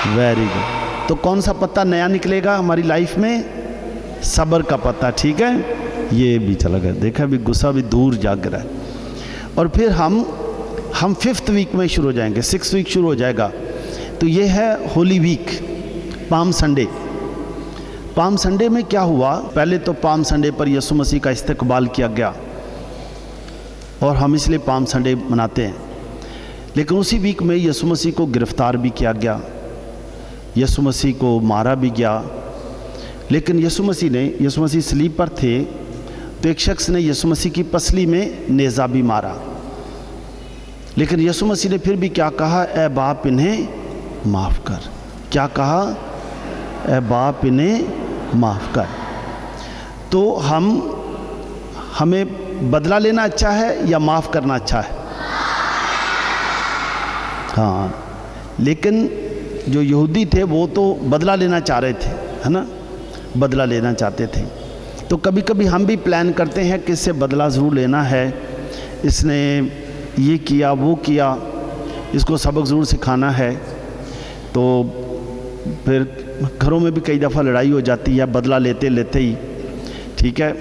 B: Very good. तो कौन सा पत्ता नया निकलेगा हमारी लाइफ में? सब्र का पत्ता, ठीक है, ये भी चला गया। देखा, भी गुस्सा भी दूर जाग रहा है। और फिर हम 5th वीक में शुरू हो जाएंगे, 6th वीक शुरू हो जाएगा। तो ये है holy week, palm Sunday. Palm Sunday में क्या हुआ? पहले तो पाम संडे पर यीशु मसीह का इस्तकबाल किया गया और हम इसलिए पाम संडे मनाते हैं। लेकिन उसी वीक में यीशु मसीह को गिरफ़्तार भी किया गया, यीशु मसीह को मारा भी गया। लेकिन यीशु मसीह सलीब पर थे तो एक शख्स ने यीशु मसीह की पसली में नेज़ा भी मारा। लेकिन यीशु मसीह ने फिर भी क्या कहा? ए बाप इन्हें माफ़ कर। क्या कहा? ए बाप इन्हें माफ़ कर। तो हमें बदला लेना अच्छा है या माफ़ करना अच्छा है? हाँ, लेकिन जो यहूदी थे वो तो बदला लेना चाह रहे थे, है ना, बदला लेना चाहते थे। तो कभी कभी हम भी प्लान करते हैं कि इससे बदला ज़रूर लेना है, इसने ये किया वो किया, इसको सबक ज़रूर सिखाना है। तो फिर घरों में भी कई दफ़ा लड़ाई हो जाती है बदला लेते लेते ही, ठीक है।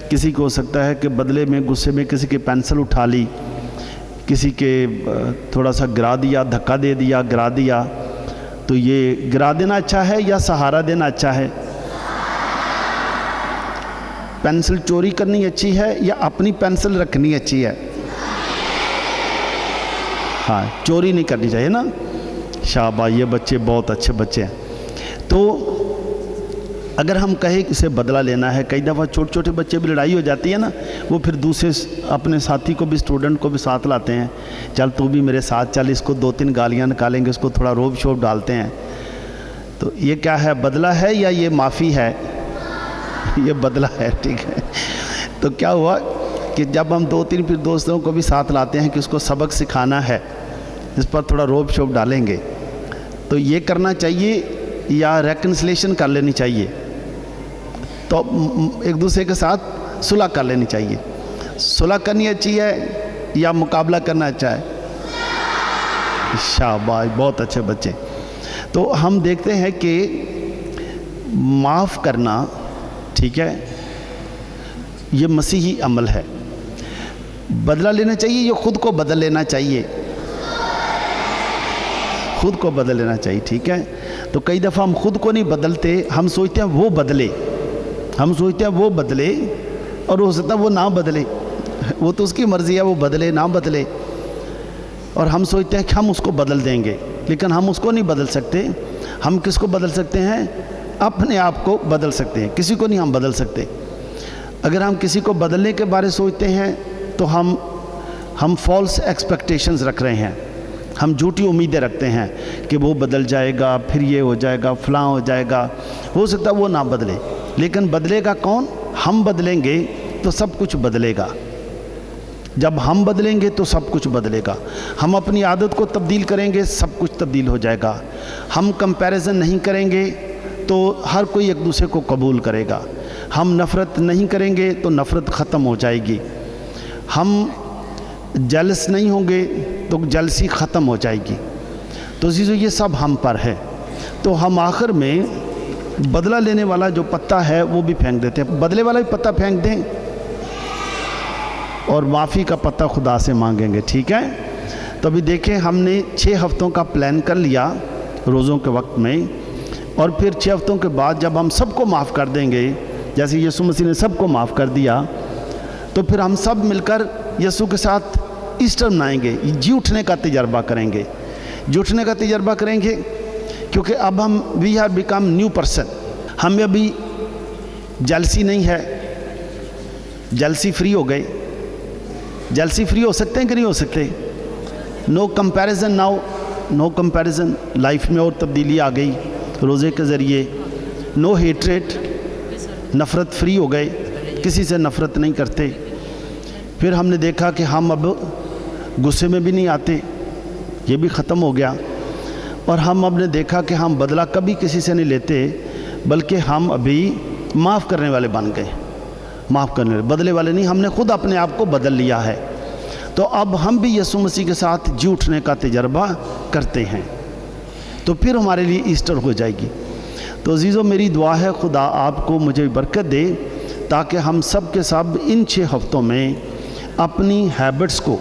B: किसी को हो सकता है कि बदले में गुस्से में किसी की पेंसिल उठा ली, किसी के थोड़ा सा गिरा दिया, धक्का दे दिया, गिरा दिया। तो ये गिरा देना अच्छा है या सहारा देना अच्छा है? पेंसिल चोरी करनी अच्छी है या अपनी पेंसिल रखनी अच्छी है? हाँ, चोरी नहीं करनी चाहिए ना। शाबाश, ये बच्चे बहुत अच्छे बच्चे हैं। तो अगर हम कहें कि इसे बदला लेना है, कई दफ़ा छोटे छोटे बच्चे भी लड़ाई हो जाती है ना, वो फिर दूसरे अपने साथी को भी, स्टूडेंट को भी साथ लाते हैं, चल तू भी मेरे साथ चल, इसको 2-3 गालियाँ निकालेंगे, इसको थोड़ा रोब शोब डालते हैं। तो ये क्या है, बदला है या ये माफ़ी है? ये बदला है, ठीक है। तो क्या हुआ कि जब हम 2-3 फिर दोस्तों को भी साथ लाते हैं कि उसको सबक सिखाना है, इस पर थोड़ा रोब शोब डालेंगे, तो ये करना चाहिए या रेकन्सिलेशन कर लेनी चाहिए? तो एक दूसरे के साथ सुलह कर लेनी चाहिए। सुलह करनी अच्छी है या मुकाबला करना अच्छा है? शाबाश, बहुत अच्छे बच्चे। तो हम देखते हैं कि माफ़ करना, ठीक है, ये मसीही अमल है। बदला लेना चाहिए, ये खुद को बदल लेना चाहिए, खुद को बदल लेना चाहिए, ठीक है। तो कई दफ़ा हम खुद को नहीं बदलते, हम सोचते हैं वो बदले, हम सोचते हैं वो बदले, और हो सकता है वो ना बदले, वो तो उसकी मर्ज़ी है, वो बदले ना बदले, और हम सोचते हैं कि हम उसको बदल देंगे, लेकिन हम उसको नहीं बदल सकते। हम किसको बदल सकते हैं? अपने आप को बदल सकते हैं, किसी को नहीं हम बदल सकते। अगर हम किसी को बदलने के बारे सोचते हैं तो हम फॉल्स एक्सपेक्टेशंस रख रहे हैं, हम झूठी उम्मीदें रखते हैं कि वो बदल जाएगा, फिर ये हो जाएगा, फलां हो जाएगा। हो सकता है वो ना बदले, लेकिन बदलेगा कौन? हम बदलेंगे तो सब कुछ बदलेगा। जब हम बदलेंगे तो सब कुछ बदलेगा। हम अपनी आदत को तब्दील करेंगे, सब कुछ तब्दील हो जाएगा। हम कंपैरिजन नहीं करेंगे तो हर कोई एक दूसरे को कबूल करेगा। हम नफ़रत नहीं करेंगे तो नफ़रत ख़त्म हो जाएगी। हम जेलस नहीं होंगे तो जेलसी ख़त्म हो जाएगी। तो ये सब हम पर है। तो हम आखिर में बदला लेने वाला जो पत्ता है वो भी फेंक देते हैं, बदले वाला भी पत्ता फेंक दें और माफ़ी का पत्ता खुदा से मांगेंगे, ठीक है। तो अभी देखें, हमने 6 हफ्तों का प्लान कर लिया रोज़ों के वक्त में, और फिर 6 हफ्तों के बाद जब हम सबको माफ़ कर देंगे, जैसे यीशु मसीह ने सबको माफ़ कर दिया, तो फिर हम सब मिलकर यीशु के साथ ईस्टर मनाएंगे, जी उठने का तजर्बा करेंगे, जी उठने का तजर्बा करेंगे, क्योंकि अब हम we are become new person. हम अभी जलसी नहीं है, जलसी फ्री हो गए। जलसी फ्री हो सकते हैं कि नहीं हो सकते? No comparison now, no comparison. Life में और तब्दीली आ गई रोज़े के ज़रिए। नो हेट्रेट, नफ़रत फ्री हो गए, किसी से नफ़रत नहीं करते। फिर हमने देखा कि हम अब गुस्से में भी नहीं आते, ये भी ख़त्म हो गया। और हम अब ने देखा कि हम बदला कभी किसी से नहीं लेते, बल्कि हम अभी माफ़ करने वाले बन गए। माफ़ करने वाले, बदले वाले नहीं, हमने खुद अपने आप को बदल लिया है। तो अब हम भी यीशु मसीह के साथ जी उठने का तजर्बा करते हैं, तो फिर हमारे लिए ईस्टर हो जाएगी। तो अज़ीज़ों, मेरी दुआ है खुदा आपको मुझे बरकत दे, ताकि हम सब के सब इन 6 हफ्तों में अपनी हैबिट्स को,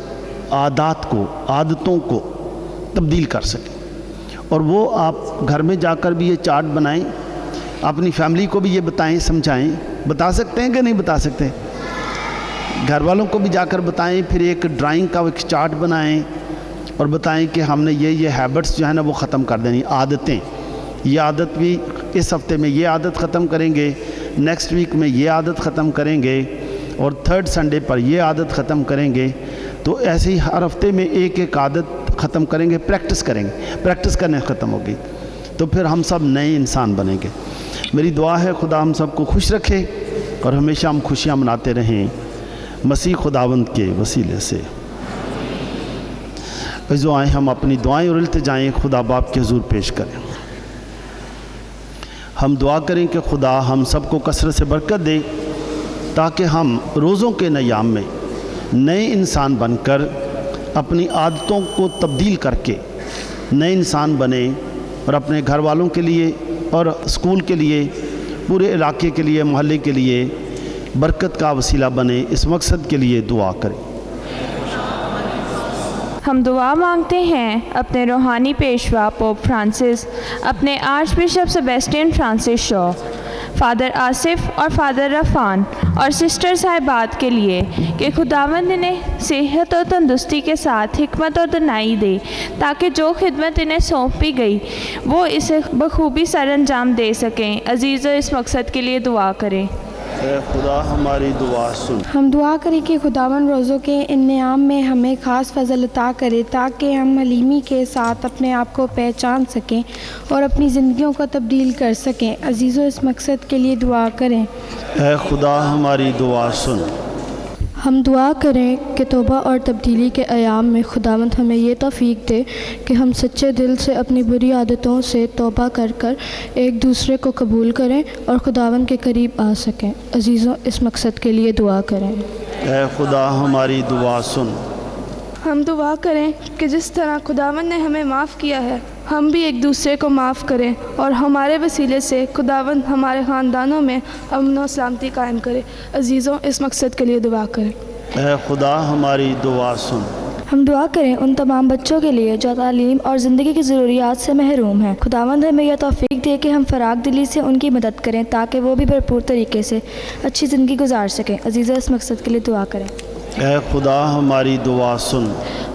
B: आदतों को तब्दील कर सकें। और वो आप घर में जाकर भी ये चार्ट बनाएं, अपनी फैमिली को भी ये बताएं, समझाएं। बता सकते हैं कि नहीं बता सकते? घर वालों को भी जाकर बताएं, फिर एक ड्राइंग का एक चार्ट बनाएं और बताएं कि हमने ये हैबिट्स जो है ना वो ख़त्म कर देनी, आदतें। ये आदत भी इस हफ्ते में ये आदत ख़त्म करेंगे, नेक्स्ट वीक में ये आदत ख़त्म करेंगे, और 3rd संडे पर ये आदत ख़त्म करेंगे। तो ऐसे ही हर हफ्ते में एक आदत ख़त्म करेंगे, प्रैक्टिस करेंगे, प्रैक्टिस करने ख़त्म होगी, तो फिर हम सब नए इंसान बनेंगे। मेरी दुआ है खुदा हम सबको खुश रखे और हमेशा हम खुशियाँ मनाते रहें मसीह खुदावंद के वसीले से। जो आए हम अपनी दुआएं और इल्तिजाएं खुदा बाप के हुजूर पेश करें। हम दुआ करें कि खुदा हम सबको कसरत से बरकत दे, ताकि हम रोज़ों के नयाम में नए इंसान बनकर अपनी आदतों को तब्दील करके नए इंसान बने, और अपने घर वालों के लिए और स्कूल के लिए, पूरे इलाके के लिए, मोहल्ले के लिए बरकत का वसीला बने। इस मकसद के लिए दुआ करें।
H: हम दुआ मांगते हैं अपने रूहानी पेशवा पोप फ्रांसिस, अपने arch bishop Sebastian Francis Shaw, father Asif और फ़ादर रफ़ान और सिस्टर साहिबात के लिए कि खुदावंद इन्हें सेहत और तंदुरुस्ती के साथ हिकमत और दनाई दे, ताकि जो खिदमत इन्हें सौंपी गई वो इसे बखूबी सर अंजाम दे सकें। अजीज़ों, इस मकसद के लिए दुआ करें।
B: ऐ खुदा हमारी दुआ सुन।
I: हम दुआ करें कि खुदावन रोज़ों के इन्याम में हमें ख़ास फजल अता करे, ताकि हम हलीमी के साथ अपने आप को पहचान सकें और अपनी ज़िंदगियों को तब्दील कर सकें। अजीज़ों, इस मकसद के लिए दुआ करें।
B: ऐ खुदा हमारी दुआ सुन।
I: हम दुआ करें कि तौबा और तब्दीली के अयाम में खुदावंद हमें ये तौफीक दे कि हम सच्चे दिल से अपनी बुरी आदतों से तौबा कर कर एक दूसरे को कबूल करें और खुदावंद के करीब आ सकें। अजीज़ों, इस मकसद के लिए दुआ करें।
B: ऐ खुदा हमारी दुआ सुन।
G: हम दुआ करें कि जिस तरह खुदावंद ने हमें माफ़ किया है, हम भी एक दूसरे को माफ़ करें और हमारे वसीले से खुदावंद हमारे ख़ानदानों में अमन और सलामती कायम करे। अजीज़ों, इस मकसद के लिए दुआ करें।
B: ऐ खुदा हमारी दुआ सुन।
I: हम दुआ करें उन तमाम बच्चों के लिए जो तालीम और ज़िंदगी की ज़रूरियात से महरूम हैं। खुदावंद हमें यह तौफीक दे कि हम फ़राग दिली से उनकी मदद करें, ताकि वो भी भरपूर तरीके से अच्छी ज़िंदगी गुजार सकें। अजीज़ों, इस मकसद के लिए दुआ करें।
B: ऐ खुदा हमारी दुआ सुन।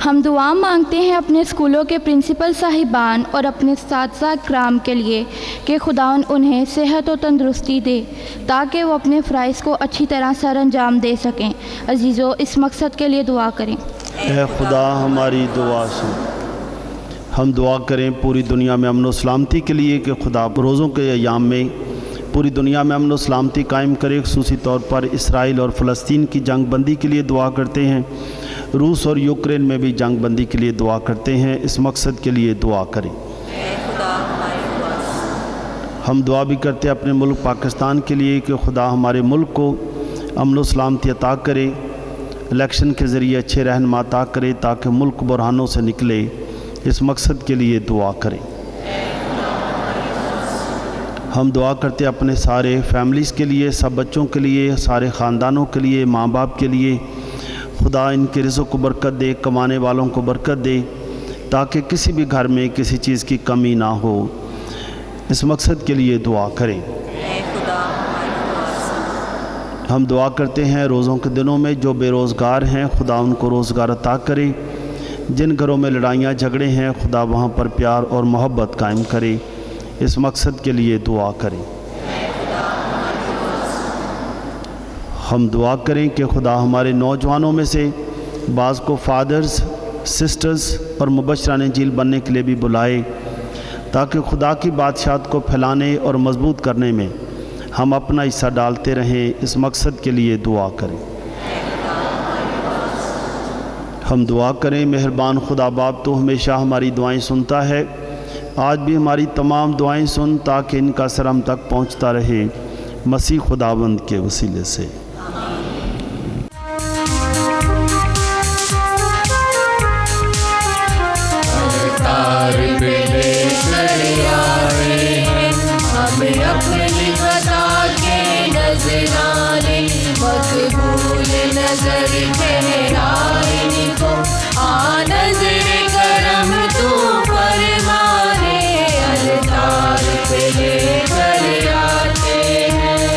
J: हम दुआ मांगते हैं अपने स्कूलों के प्रिंसिपल साहिबान और अपने साथी कराम के लिए कि खुदावन उन्हें सेहत और तंदुरुस्ती दे, ताकि वो अपने फ़राइज़ को अच्छी तरह सर अंजाम दे सकें। अजीज़ों, इस मकसद के लिए दुआ करें।
B: ऐ खुदा हमारी दुआ सुन। हम दुआ करें पूरी दुनिया में अमन व सलामती के लिए कि खुदा रोज़ों के अयाम में पूरी दुनिया में अमन व सलामती कायम करे। खुसूसी तौर पर इसराइल और फ़लस्तीन की जंग बंदी के लिए दुआ करते हैं। रूस और यूक्रेन में भी जंग बंदी के लिए दुआ करते हैं। इस मकसद के लिए दुआ करें। हम दुआ भी करते हैं अपने मुल्क पाकिस्तान के लिए कि खुदा हमारे मुल्क को अमन व सलामती अता करे, इलेक्शन के ज़रिए अच्छे रहनुमा अता करे, ताकि मुल्क बुरहानों से निकले। इस मकसद के लिए दुआ करें। हम दुआ करते हैं अपने सारे फैमिलीज़ के लिए, सब बच्चों के लिए, सारे ख़ानदानों के लिए, माँ बाप के लिए। खुदा इनके रिज़्क़ को बरकत दे, कमाने वालों को बरकत दे, ताकि किसी भी घर में किसी चीज़ की कमी ना हो। इस मकसद के लिए दुआ करें। हम दुआ करते हैं रोज़ों के दिनों में जो बेरोज़गार हैं, खुदा उनको रोज़गार अता करे। जिन घरों में लड़ाइयाँ झगड़े हैं, खुदा वहाँ पर प्यार और मोहब्बत कायम करे। इस मकसद के लिए दुआ करें। हम दुआ करें कि खुदा हमारे नौजवानों में से बाज़ को फ़ादर्स, सिस्टर्स और मुबशरान इंजील बनने के लिए भी बुलाए, ताकि खुदा की बादशाहत को फैलाने और मजबूत करने में हम अपना हिस्सा डालते रहें। इस मकसद के लिए दुआ करें। हम दुआ करें मेहरबान खुदा बाप तो हमेशा हमारी दुआएं सुनता है। आज भी हमारी तमाम दुआएं सुन, ताकि इनका असर हम तक पहुंचता रहे, मसीह खुदावंद के वसीले से।
D: हमें अपनी बता के नजराने मकबूल नजर ठहराने को आ नजर करम तू फरमाने अलतार पे लेकर आते हैं।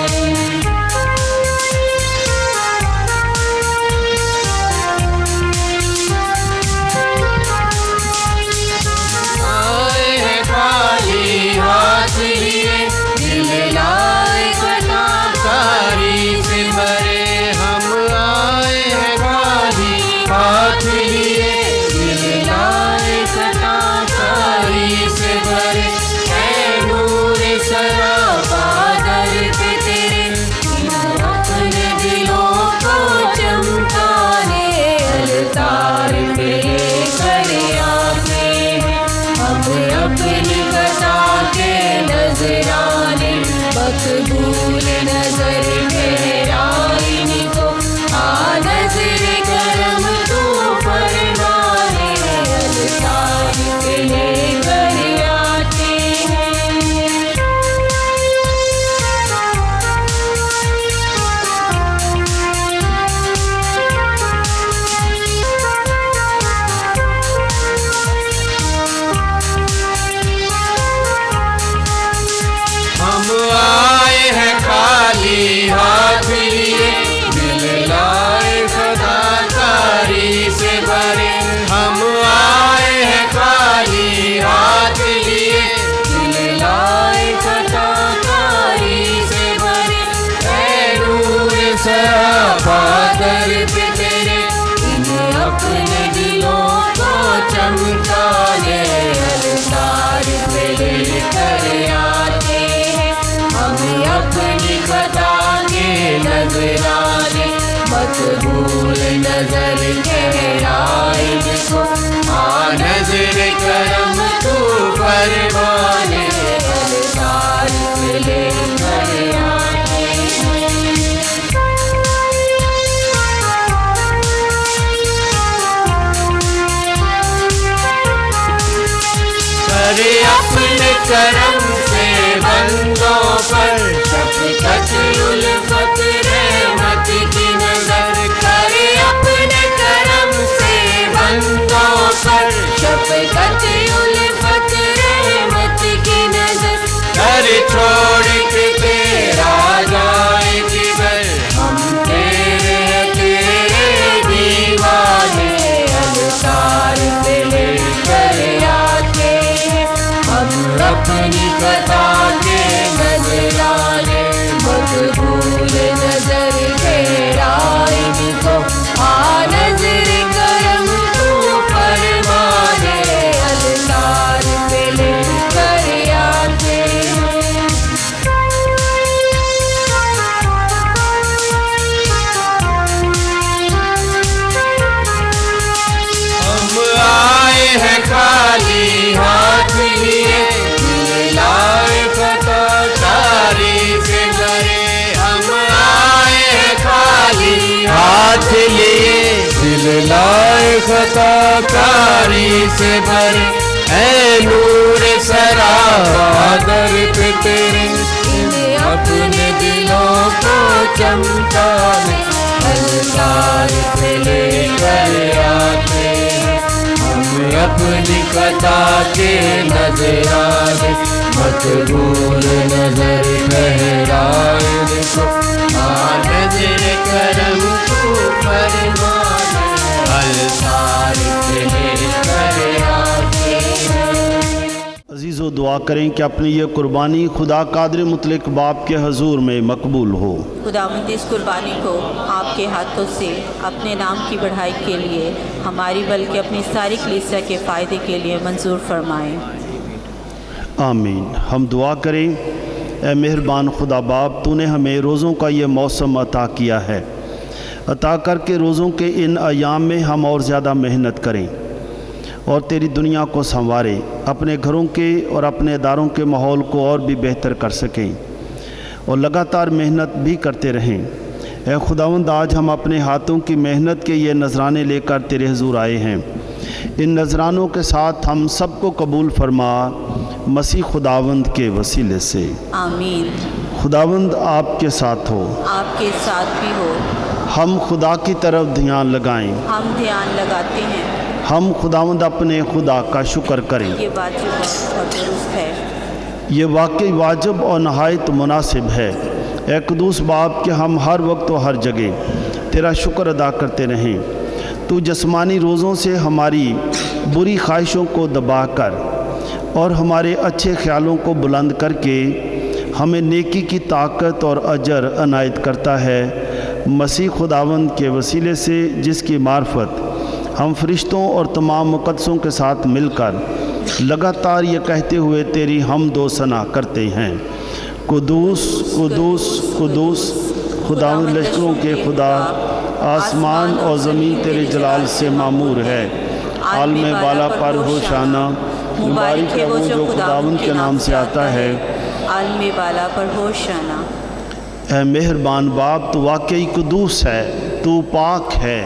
D: सरापादर पे तेरे, इन्हें अपने दिलों को चमकाने अलतार पे लेकर आते हैं। हमें अपनी खता के नजराने मकबूल नजर ठहराए जिसको, आ नजर करम तू फरमाने अलतार पे लेकर आते हैं। करे अपने करम से बंदों पर शफ़क़त उल्फ़त रहमत की नज़र, करे अपने करम से बंदों पर शफ़क़त उल्फ़त रहमत की नज़र। घर छोड़ के तेरा जाए किधर, हम तेरे दीवाने अलतार पे लेकर आते हैं। हम अपनी कथा के नजराने मकबूल नजर ठहराए जिसको, आ नजर करम तू फरमाने अलतार पे लेकर आते हैं। हम आए हैं खाली हाथ लिए, दिल लाए फता तारीफ भरे। हम आए हैं खाली हाथ लिए, दिल लाए फता तारीफ भरे। ऐ नूर सरापादर पे तेरे, इन्हें अपने दिलों को चमकाने अलतार पे लेकर आते हैं। हम अपनी कथा के नजराने मकबूल नजर ठहराए जिसको, आ नजर करम तू फरमाने अलतार पे लेकर आते हैं।
B: अजीज़ो दुआ करें कि अपनी ये कुर्बानी खुदा कादिर मुतलक बाप के हजूर में मकबूल हो।
E: खुदावंद इस कुर्बानी को आपके हाथों से अपने नाम की बढ़ाई के लिए हमारी बल्कि अपनी सारी कलीसिया के फ़ायदे के लिए मंजूर फरमाएं।
B: आमीन। हम दुआ करें, ए मेहरबान खुदा बाप, तूने हमें रोज़ों का ये मौसम अता किया है, अता करके रोज़ों के इन अयाम में हम और ज़्यादा मेहनत करें और तेरी दुनिया को संवारें, अपने घरों के और अपने इदारों के माहौल को और भी बेहतर कर सकें और लगातार मेहनत भी करते रहें। ए खुदावंद, आज हम अपने हाथों की मेहनत के ये नजराने लेकर तेरे हुजूर आए हैं। इन नजरानों के साथ हम सबको कबूल फरमा, मसीह खुदावंद के वसीले से
E: आमीन।
B: खुदावंद आपके साथ हो,
E: आपके साथ भी हो।
B: हम खुदा की तरफ ध्यान लगाएं।
E: हम ध्यान लगाते हैं।
B: हम खुदावंद अपने खुदा का शुक्र करें।
E: ये वाजिब और दुरुस्त है।
B: ये वाकई वाजिब और नहायत मुनासिब है ए कुदूस बाप कि हम हर वक्त और हर जगह तेरा शुक्र अदा करते रहें। तू जिस्मानी रोज़ों से हमारी बुरी ख्वाहिशों को दबाकर और हमारे अच्छे ख्यालों को बुलंद करके हमें नेकी की ताकत और अजर अनायत करता है, मसीह खुदावंद के वसीले से, जिसकी मार्फत हम फरिश्तों और तमाम मुक़द्दसों के साथ मिलकर लगातार ये कहते हुए तेरी हमदो सना करते हैं, कुदूस कुदूस कुदूस खुदावंद लश्करों के खुदा, आसमान और ज़मीन तेरे जलाल से मामूर है। आलम बाला पर होशाना, मुबारक है वो जो खुदावंद के नाम से आता है।
E: आलम बाला पर होशाना।
B: ऐ मेहरबान बाप, तू वाकई कुदूस है, तू पाक है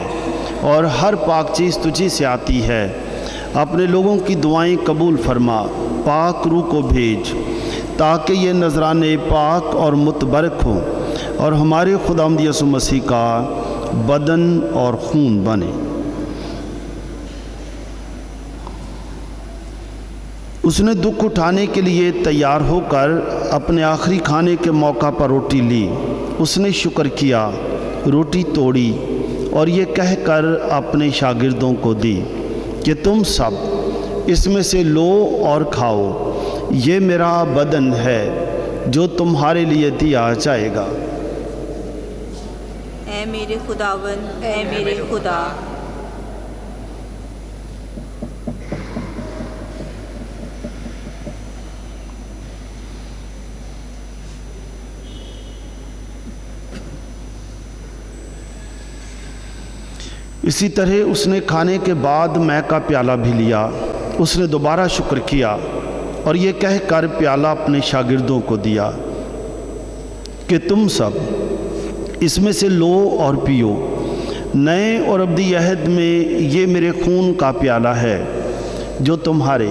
B: और हर पाक चीज़ तुझी से आती है। अपने लोगों की दुआएं कबूल फरमा, पाक रूह को भेज ताकि ये नजराने पाक और मुतबरक हों और हमारे खुदावंद यीशु मसीह का बदन और खून बने। उसने दुख उठाने के लिए तैयार होकर अपने आखिरी खाने के मौका पर रोटी ली। उसने शुक्र किया, रोटी तोड़ी और ये कहकर अपने शागिर्दों को दी कि तुम सब इसमें से लो और खाओ, ये मेरा बदन है जो तुम्हारे लिए दिया जाएगा।
E: ऐ मेरे खुदावन, ऐ मेरे खुदा।
B: इसी तरह उसने खाने के बाद मैं का प्याला भी लिया। उसने दोबारा शुक्र किया और ये कहकर प्याला अपने शागिर्दों को दिया कि तुम सब इसमें से लो और पियो। नए और अब्दी अहद में ये मेरे खून का प्याला है जो तुम्हारे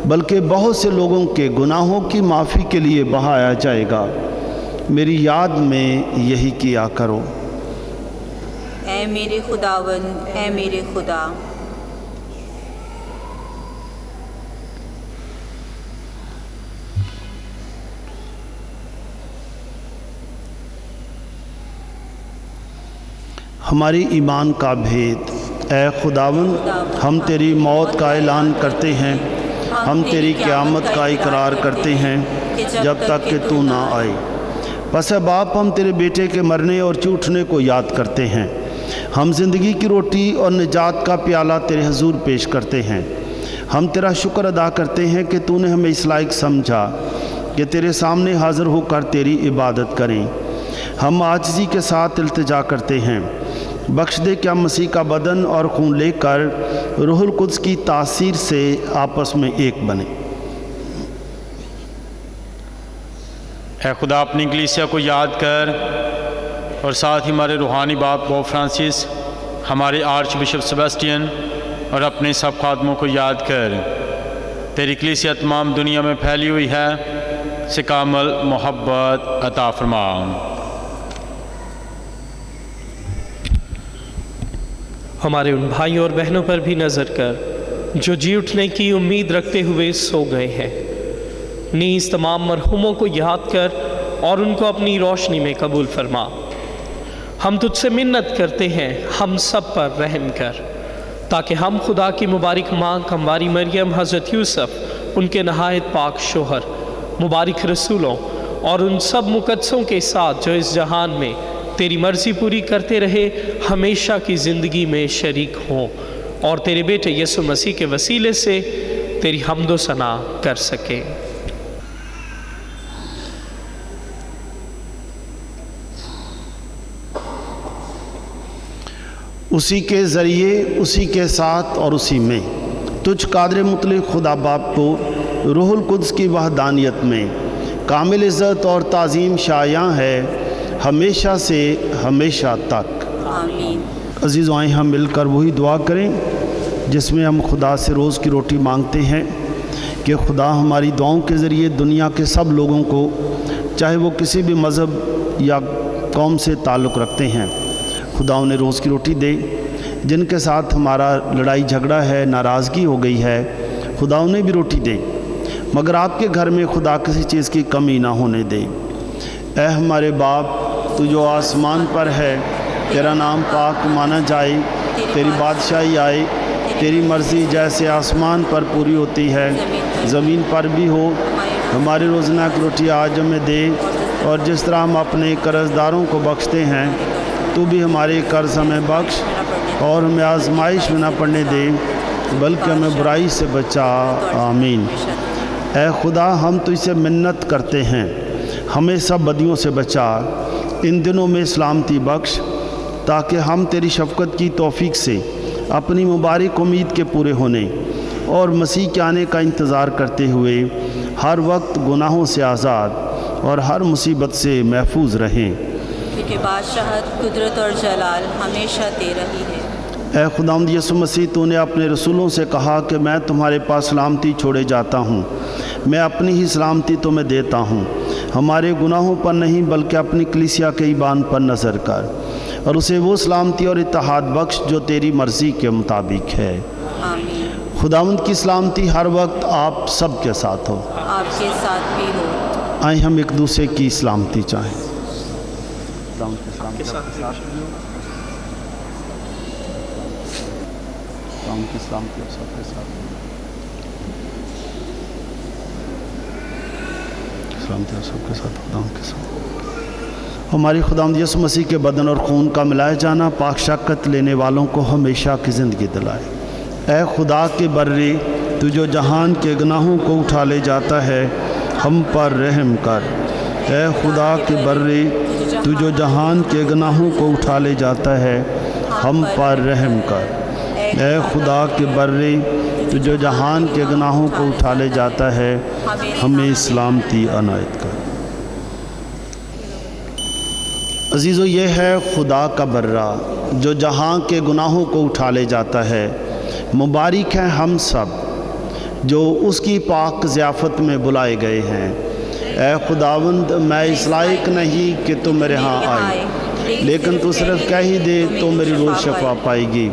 B: बल्कि बहुत से लोगों के गुनाहों की माफ़ी के लिए बहाया जाएगा। मेरी याद में यही किया करो।
E: ऐ मेरे खुदावन, ऐ मेरे खुदा।
B: हमारी ईमान का भेद। ऐ खुदावन, हम तेरी मौत का ऐलान करते हैं, हम तेरी क़यामत का इकरार करते हैं जब तक कि तू ना आए। बस है बाप, हम तेरे बेटे के मरने और चूटने को याद करते हैं। हम ज़िंदगी की रोटी और निजात का प्याला तेरे हुजूर पेश करते हैं। हम तेरा शुक्र अदा करते हैं कि तूने हमें इस लायक समझा कि तेरे सामने हाज़िर होकर तेरी इबादत करें। हम आजिज़ी के साथ इल्तिजा करते हैं, बख्श दे क्या मसीह का बदन और खून लेकर रूहुल कुद्स की तासीर से आपस में एक बने।
C: ऐ खुदा, अपनी कलीसिया को याद कर और साथ ही हमारे रूहानी बाप पोप फ्रांसिस, हमारे आर्च बिशप सेबेस्टियन और अपने सब खादमों को याद कर। तेरी कलीसिया तमाम दुनिया में फैली हुई है, से कामल मोहब्बत अता फरमा।
K: हमारे उन भाइयों और बहनों पर भी नज़र कर जो जी उठने की उम्मीद रखते हुए सो गए हैं। नीज़ तमाम मरहुमों को याद कर और उनको अपनी रोशनी में कबूल फरमा। हम तुझसे मिन्नत करते हैं, हम सब पर रहम कर, ताकि हम खुदा की मुबारक माँ कमवारी मरियम, हज़रत यूसुफ, उनके नहायत पाक शोहर, मुबारक रसूलों और उन सब मुकद्दसों के साथ जो इस जहान में तेरी मर्ज़ी पूरी करते रहे, हमेशा की ज़िंदगी में शरीक हों और तेरे बेटे यीशु मसीह के वसीले से तेरी हम्दो सना कर सकें।
B: उसी के ज़रिए, उसी के साथ और उसी में तुझ कादर मुतलक खुदा बाप को रूहुल कुद्स की वहदानियत में कामिल इज़्ज़त और ताज़ीम शायां है हमेशा से हमेशा तक।
E: आमीन।
B: अज़ीज़ आए हम मिलकर वही दुआ करें जिसमें हम खुदा से रोज़ की रोटी मांगते हैं कि खुदा हमारी दुआओं के ज़रिए दुनिया के सब लोगों को, चाहे वो किसी भी मज़हब या कौम से ताल्लुक़ रखते हैं, खुदा उन्हें रोज़ की रोटी दे। जिनके साथ हमारा लड़ाई झगड़ा है, नाराज़गी हो गई है, खुदा उन्हें भी रोटी दे, मगर आपके घर में खुदा किसी चीज़ की कमी ना होने दे। ऐ हमारे बाप, तू जो आसमान पर है, तेरा नाम पाक माना जाए, तेरी बादशाही आए, तेरी मर्ज़ी जैसे आसमान पर पूरी होती है ज़मीन पर भी हो। हमारी रोज़ाना की रोटी आज हमें दे, और जिस तरह हम अपने कर्ज़दारों को बख्शते हैं, तू भी हमारे कर्ज हमें बख्श और हमें आजमाइश में ना पड़ने दे, बल्कि हमें बुराई से बचा। आमीन। ऐ खुदा, हम तुझसे मिन्नत करते हैं, हमें सब बदियों से बचा, इन दिनों में सलामती बख्श, ताकि हम तेरी शफ़क़त की तौफ़ीक से अपनी मुबारक उम्मीद के पूरे होने और मसीह के आने का इंतज़ार करते हुए हर वक्त गुनाहों से आज़ाद और हर मुसीबत से महफूज रहें,
E: क्योंकि बादशाहत, कुदरत और जलाल हमेशा तेरा ही है।
B: ऐ खुदावंद यीशु मसीह, तूने अपने रसूलों से कहा कि मैं तुम्हारे पास सलामती छोड़े जाता हूँ, मैं अपनी ही सलामती तुम्हें देता हूँ। हमारे गुनाहों पर नहीं बल्कि अपनी कलीसिया के ईमान पर नज़र कर और उसे वो सलामती और इत्तेहाद बख्श जो तेरी मर्ज़ी के मुताबिक है।
E: आमीन।
B: खुदावंद की सलामती हर वक्त आप सब के साथ हो,
E: आपके साथ भी हो।
B: आए हम एक दूसरे की सलामती चाहें। की सलामती आप सबके साथ, सलामती आप सबके साथ, खुदा के साथ। हमारी खुदावंद यीशु मसीह के बदन और खून का मिलाया जाना पाक शक्कत लेने वालों को हमेशा की ज़िंदगी दिलाए। ऐ खुदा के बर्री, तू जो जहान के गुनाहों को उठा ले जाता है, हम पर रहम कर। ऐ खुदा के बर्री, तू जो जहान के गुनाहों को उठा ले जाता है, हम पर रहम कर। ऐ खुदा के बर्री, तू जो जहान के गुनाहों को उठा ले जाता है, हमें सलामती अनायत कर। अजीज़ों, ये है खुदा का बर्रा जो जहां के गुनाहों को उठा ले जाता है। मुबारक हैं हम सब जो उसकी पाक ज़ियाफ़त में बुलाए गए हैं। ऐ खुदावंद, मैं इस लायक नहीं कि तू मेरे यहाँ आए, लेकिन तू सिर्फ कह ही दे तो मेरी रूह शफा पाएगी।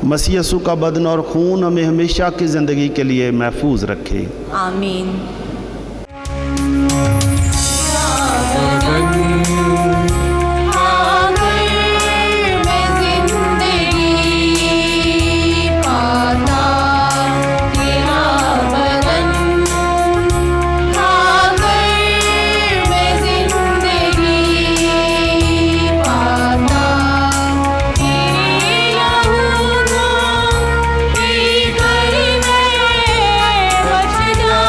B: मसीह यीशु का बदन और खून हमें हमेशा की ज़िंदगी के लिए महफूज रखे।
E: आमीन।
D: बच जा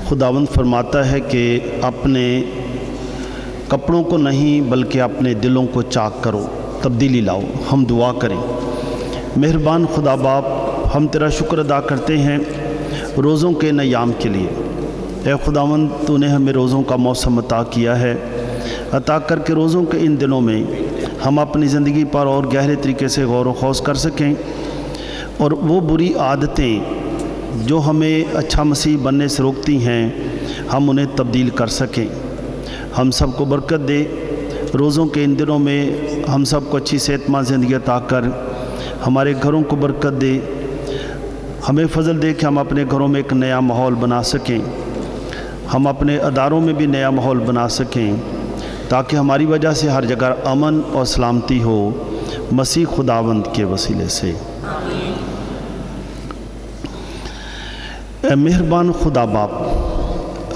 B: खुदावंद फरमाता है कि अपने कपड़ों को नहीं बल्कि अपने दिलों को चाक करो, तब्दीली लाओ। हम दुआ करें। मेहरबान खुदा बाप, हम तेरा शुक्र अदा करते हैं रोज़ों के नयाम के लिए। ए खुदावंद, तूने हमें रोज़ों का मौसम अता किया है, अता करके रोज़ों के इन दिनों में हम अपनी ज़िंदगी पर और गहरे तरीके से गौर व खौज कर सकें और वो बुरी आदतें जो हमें अच्छा मसीह बनने से रोकती हैं हम उन्हें तब्दील कर सकें। हम सबको बरकत दे। रोज़ों के इन दिनों में हम सबको अच्छी सेहतमंद ज़िंदगी अता कर, हमारे घरों को बरकत दे। हमें फजल दे कि हम अपने घरों में एक नया माहौल बना सकें, हम अपने अदारों में भी नया माहौल बना सकें, ताकि हमारी वजह से हर जगह अमन और सलामती हो, मसीह खुदावंद के वसीले से। मेहरबान खुदा बाप,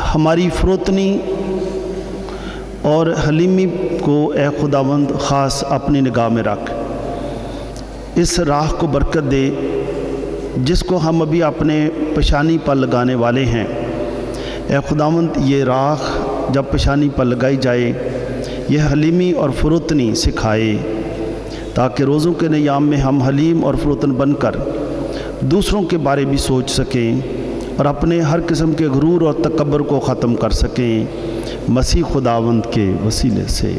B: हमारी फ़रोतनी और हलीमी को ए खुदावंद ख़ास अपनी निगाह में रख। इस राह को बरकत दे जिसको हम अभी अपने पेशानी पर लगाने वाले हैं। ए खुदावंद, ये राह जब पेशानी पर लगाई जाए, यह हलीमी और फ़रोतनी सिखाए, ताकि रोज़ों के नियाम में हम हलीम और फ़रोतन बनकर दूसरों के बारे भी सोच सकें और अपने हर किस्म के गुरूर और तकब्बर को ख़त्म कर सकें, मसीह खुदावंद के वसीले से।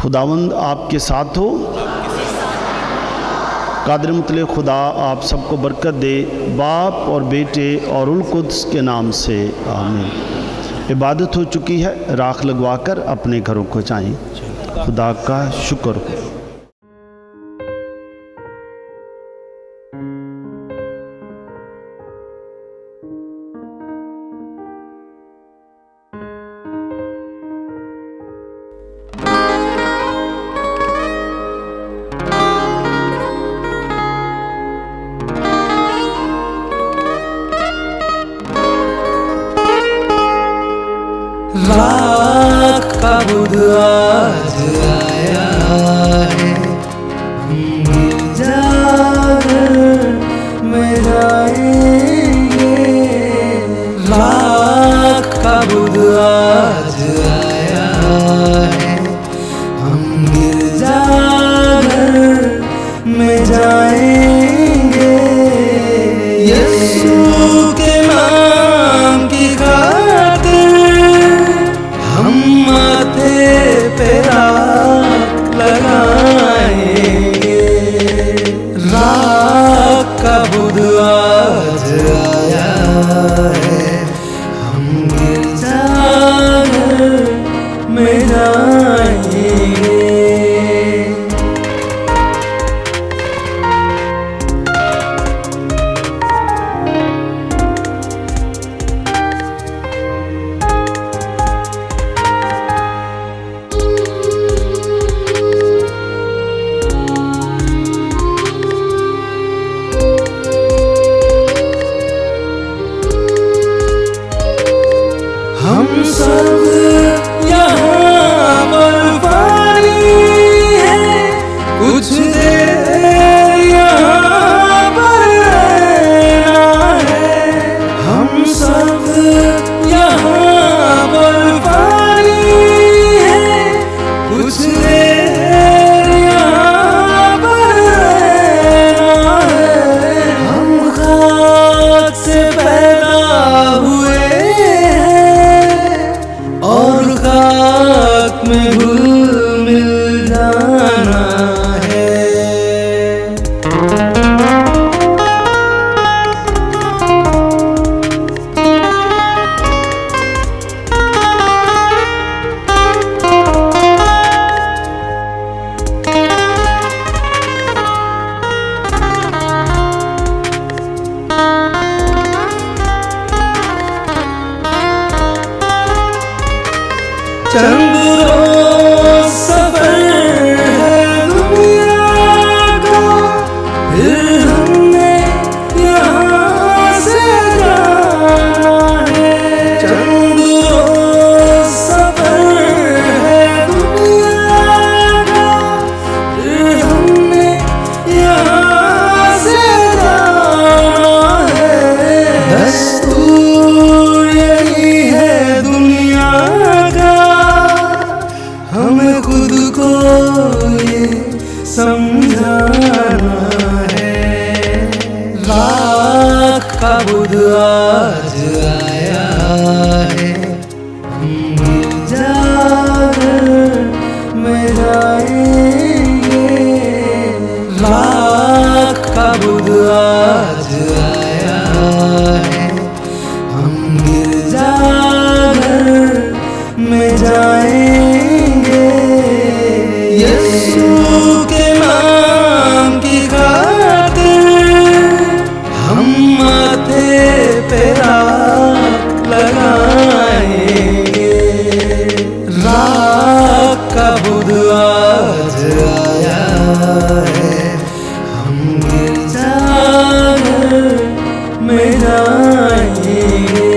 B: खुदावंद आपके साथ हो। कादिर मुतले खुदा आप सबको बरकत दे, बाप और बेटे और रुल कुद्स के नाम से, आमीन। इबादत हो चुकी है, राख लगवाकर अपने घरों को जाएं। खुदा का शुक्र हो।
A: राख का बुध आज आया है, गिरजाघर में जाएंगे। राख का बुध आज आया है, हम गिरजाघर में जाएंगे। यीशु के नाम की खातिर हम माथे पे राख लगाएंगे। राख का बुध आज आया है, हम गिरजाघर में जाएंगे। है। राख का बुध आज आया है, में जाएंगे। राख का बुध आज आया है, हम गिरजाघर में जाएंगे। यीशु के नाम की खातिर हम माथे पे राख लगाएंगे। राख का बुध आज आया है, हम गिरजाघर में जाएंगे।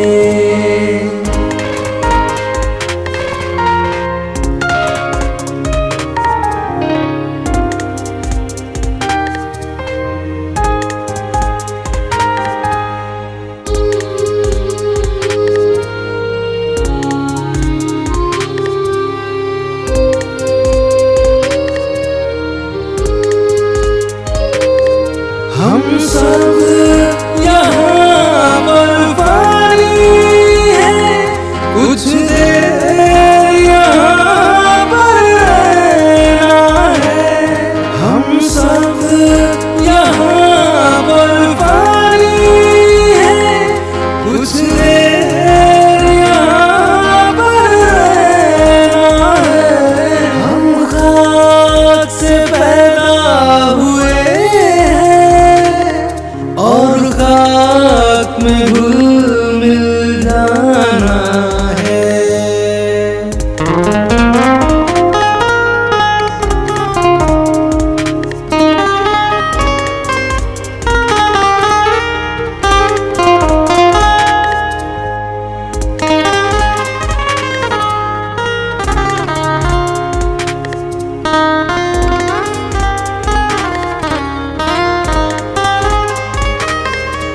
A: हम सब यहाँ पर पानी है, कुछ देर यहाँ पर रहना है। हम सब यहाँ पर पानी है, कुछ देर यहाँ पर रहना है। हम खाक से पैदा हुए और खाक में घुल मिल जाना है।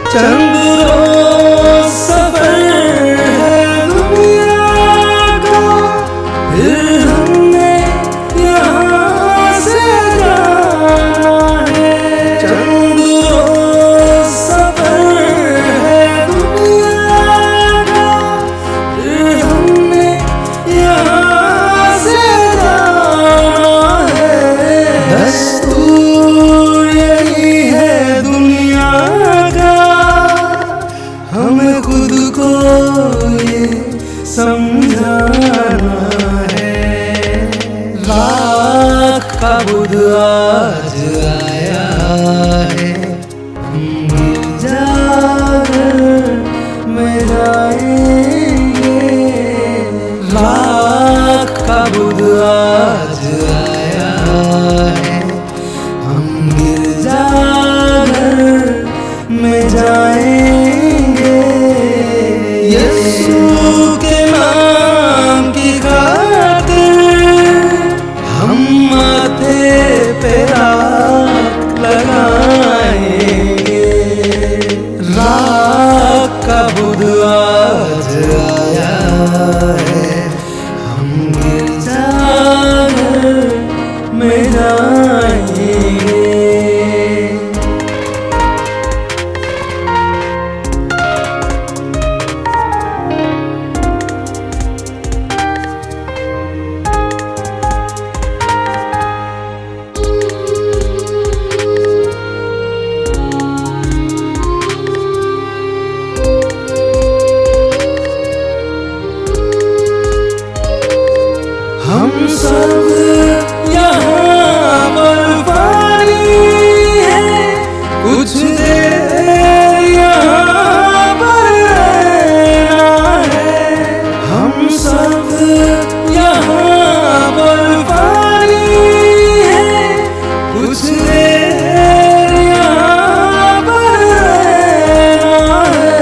A: चंद रोज सफर है दुनिया का, फिर हमने यहाँ से जाना है। चंद रोज सफर है दुनिया का, फिर हमने यहाँ से जाना है। दस्तूर यही है दुनिया का, हमें खुद को ये समझाना है। राख का बुध आज आया है, हम गिरजाघर में जाएंगे। राख का बुध आज आया है, हम गिरजाघर में जाएंगे। यीशु के नाम की खातिर हम माथे पे राख लगाएंगे। राख का बुध आज आया है, हम गिरजाघर में जाएंगे। हम सब यहाँ पर पानी है, कुछ देर यहाँ पर रहना है। हम सब यहाँ पर पानी है, कुछ देर यहाँ पर रहना है।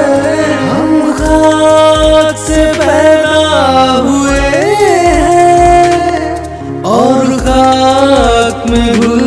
A: हम खाक से पैदा हुए और खाक में घुल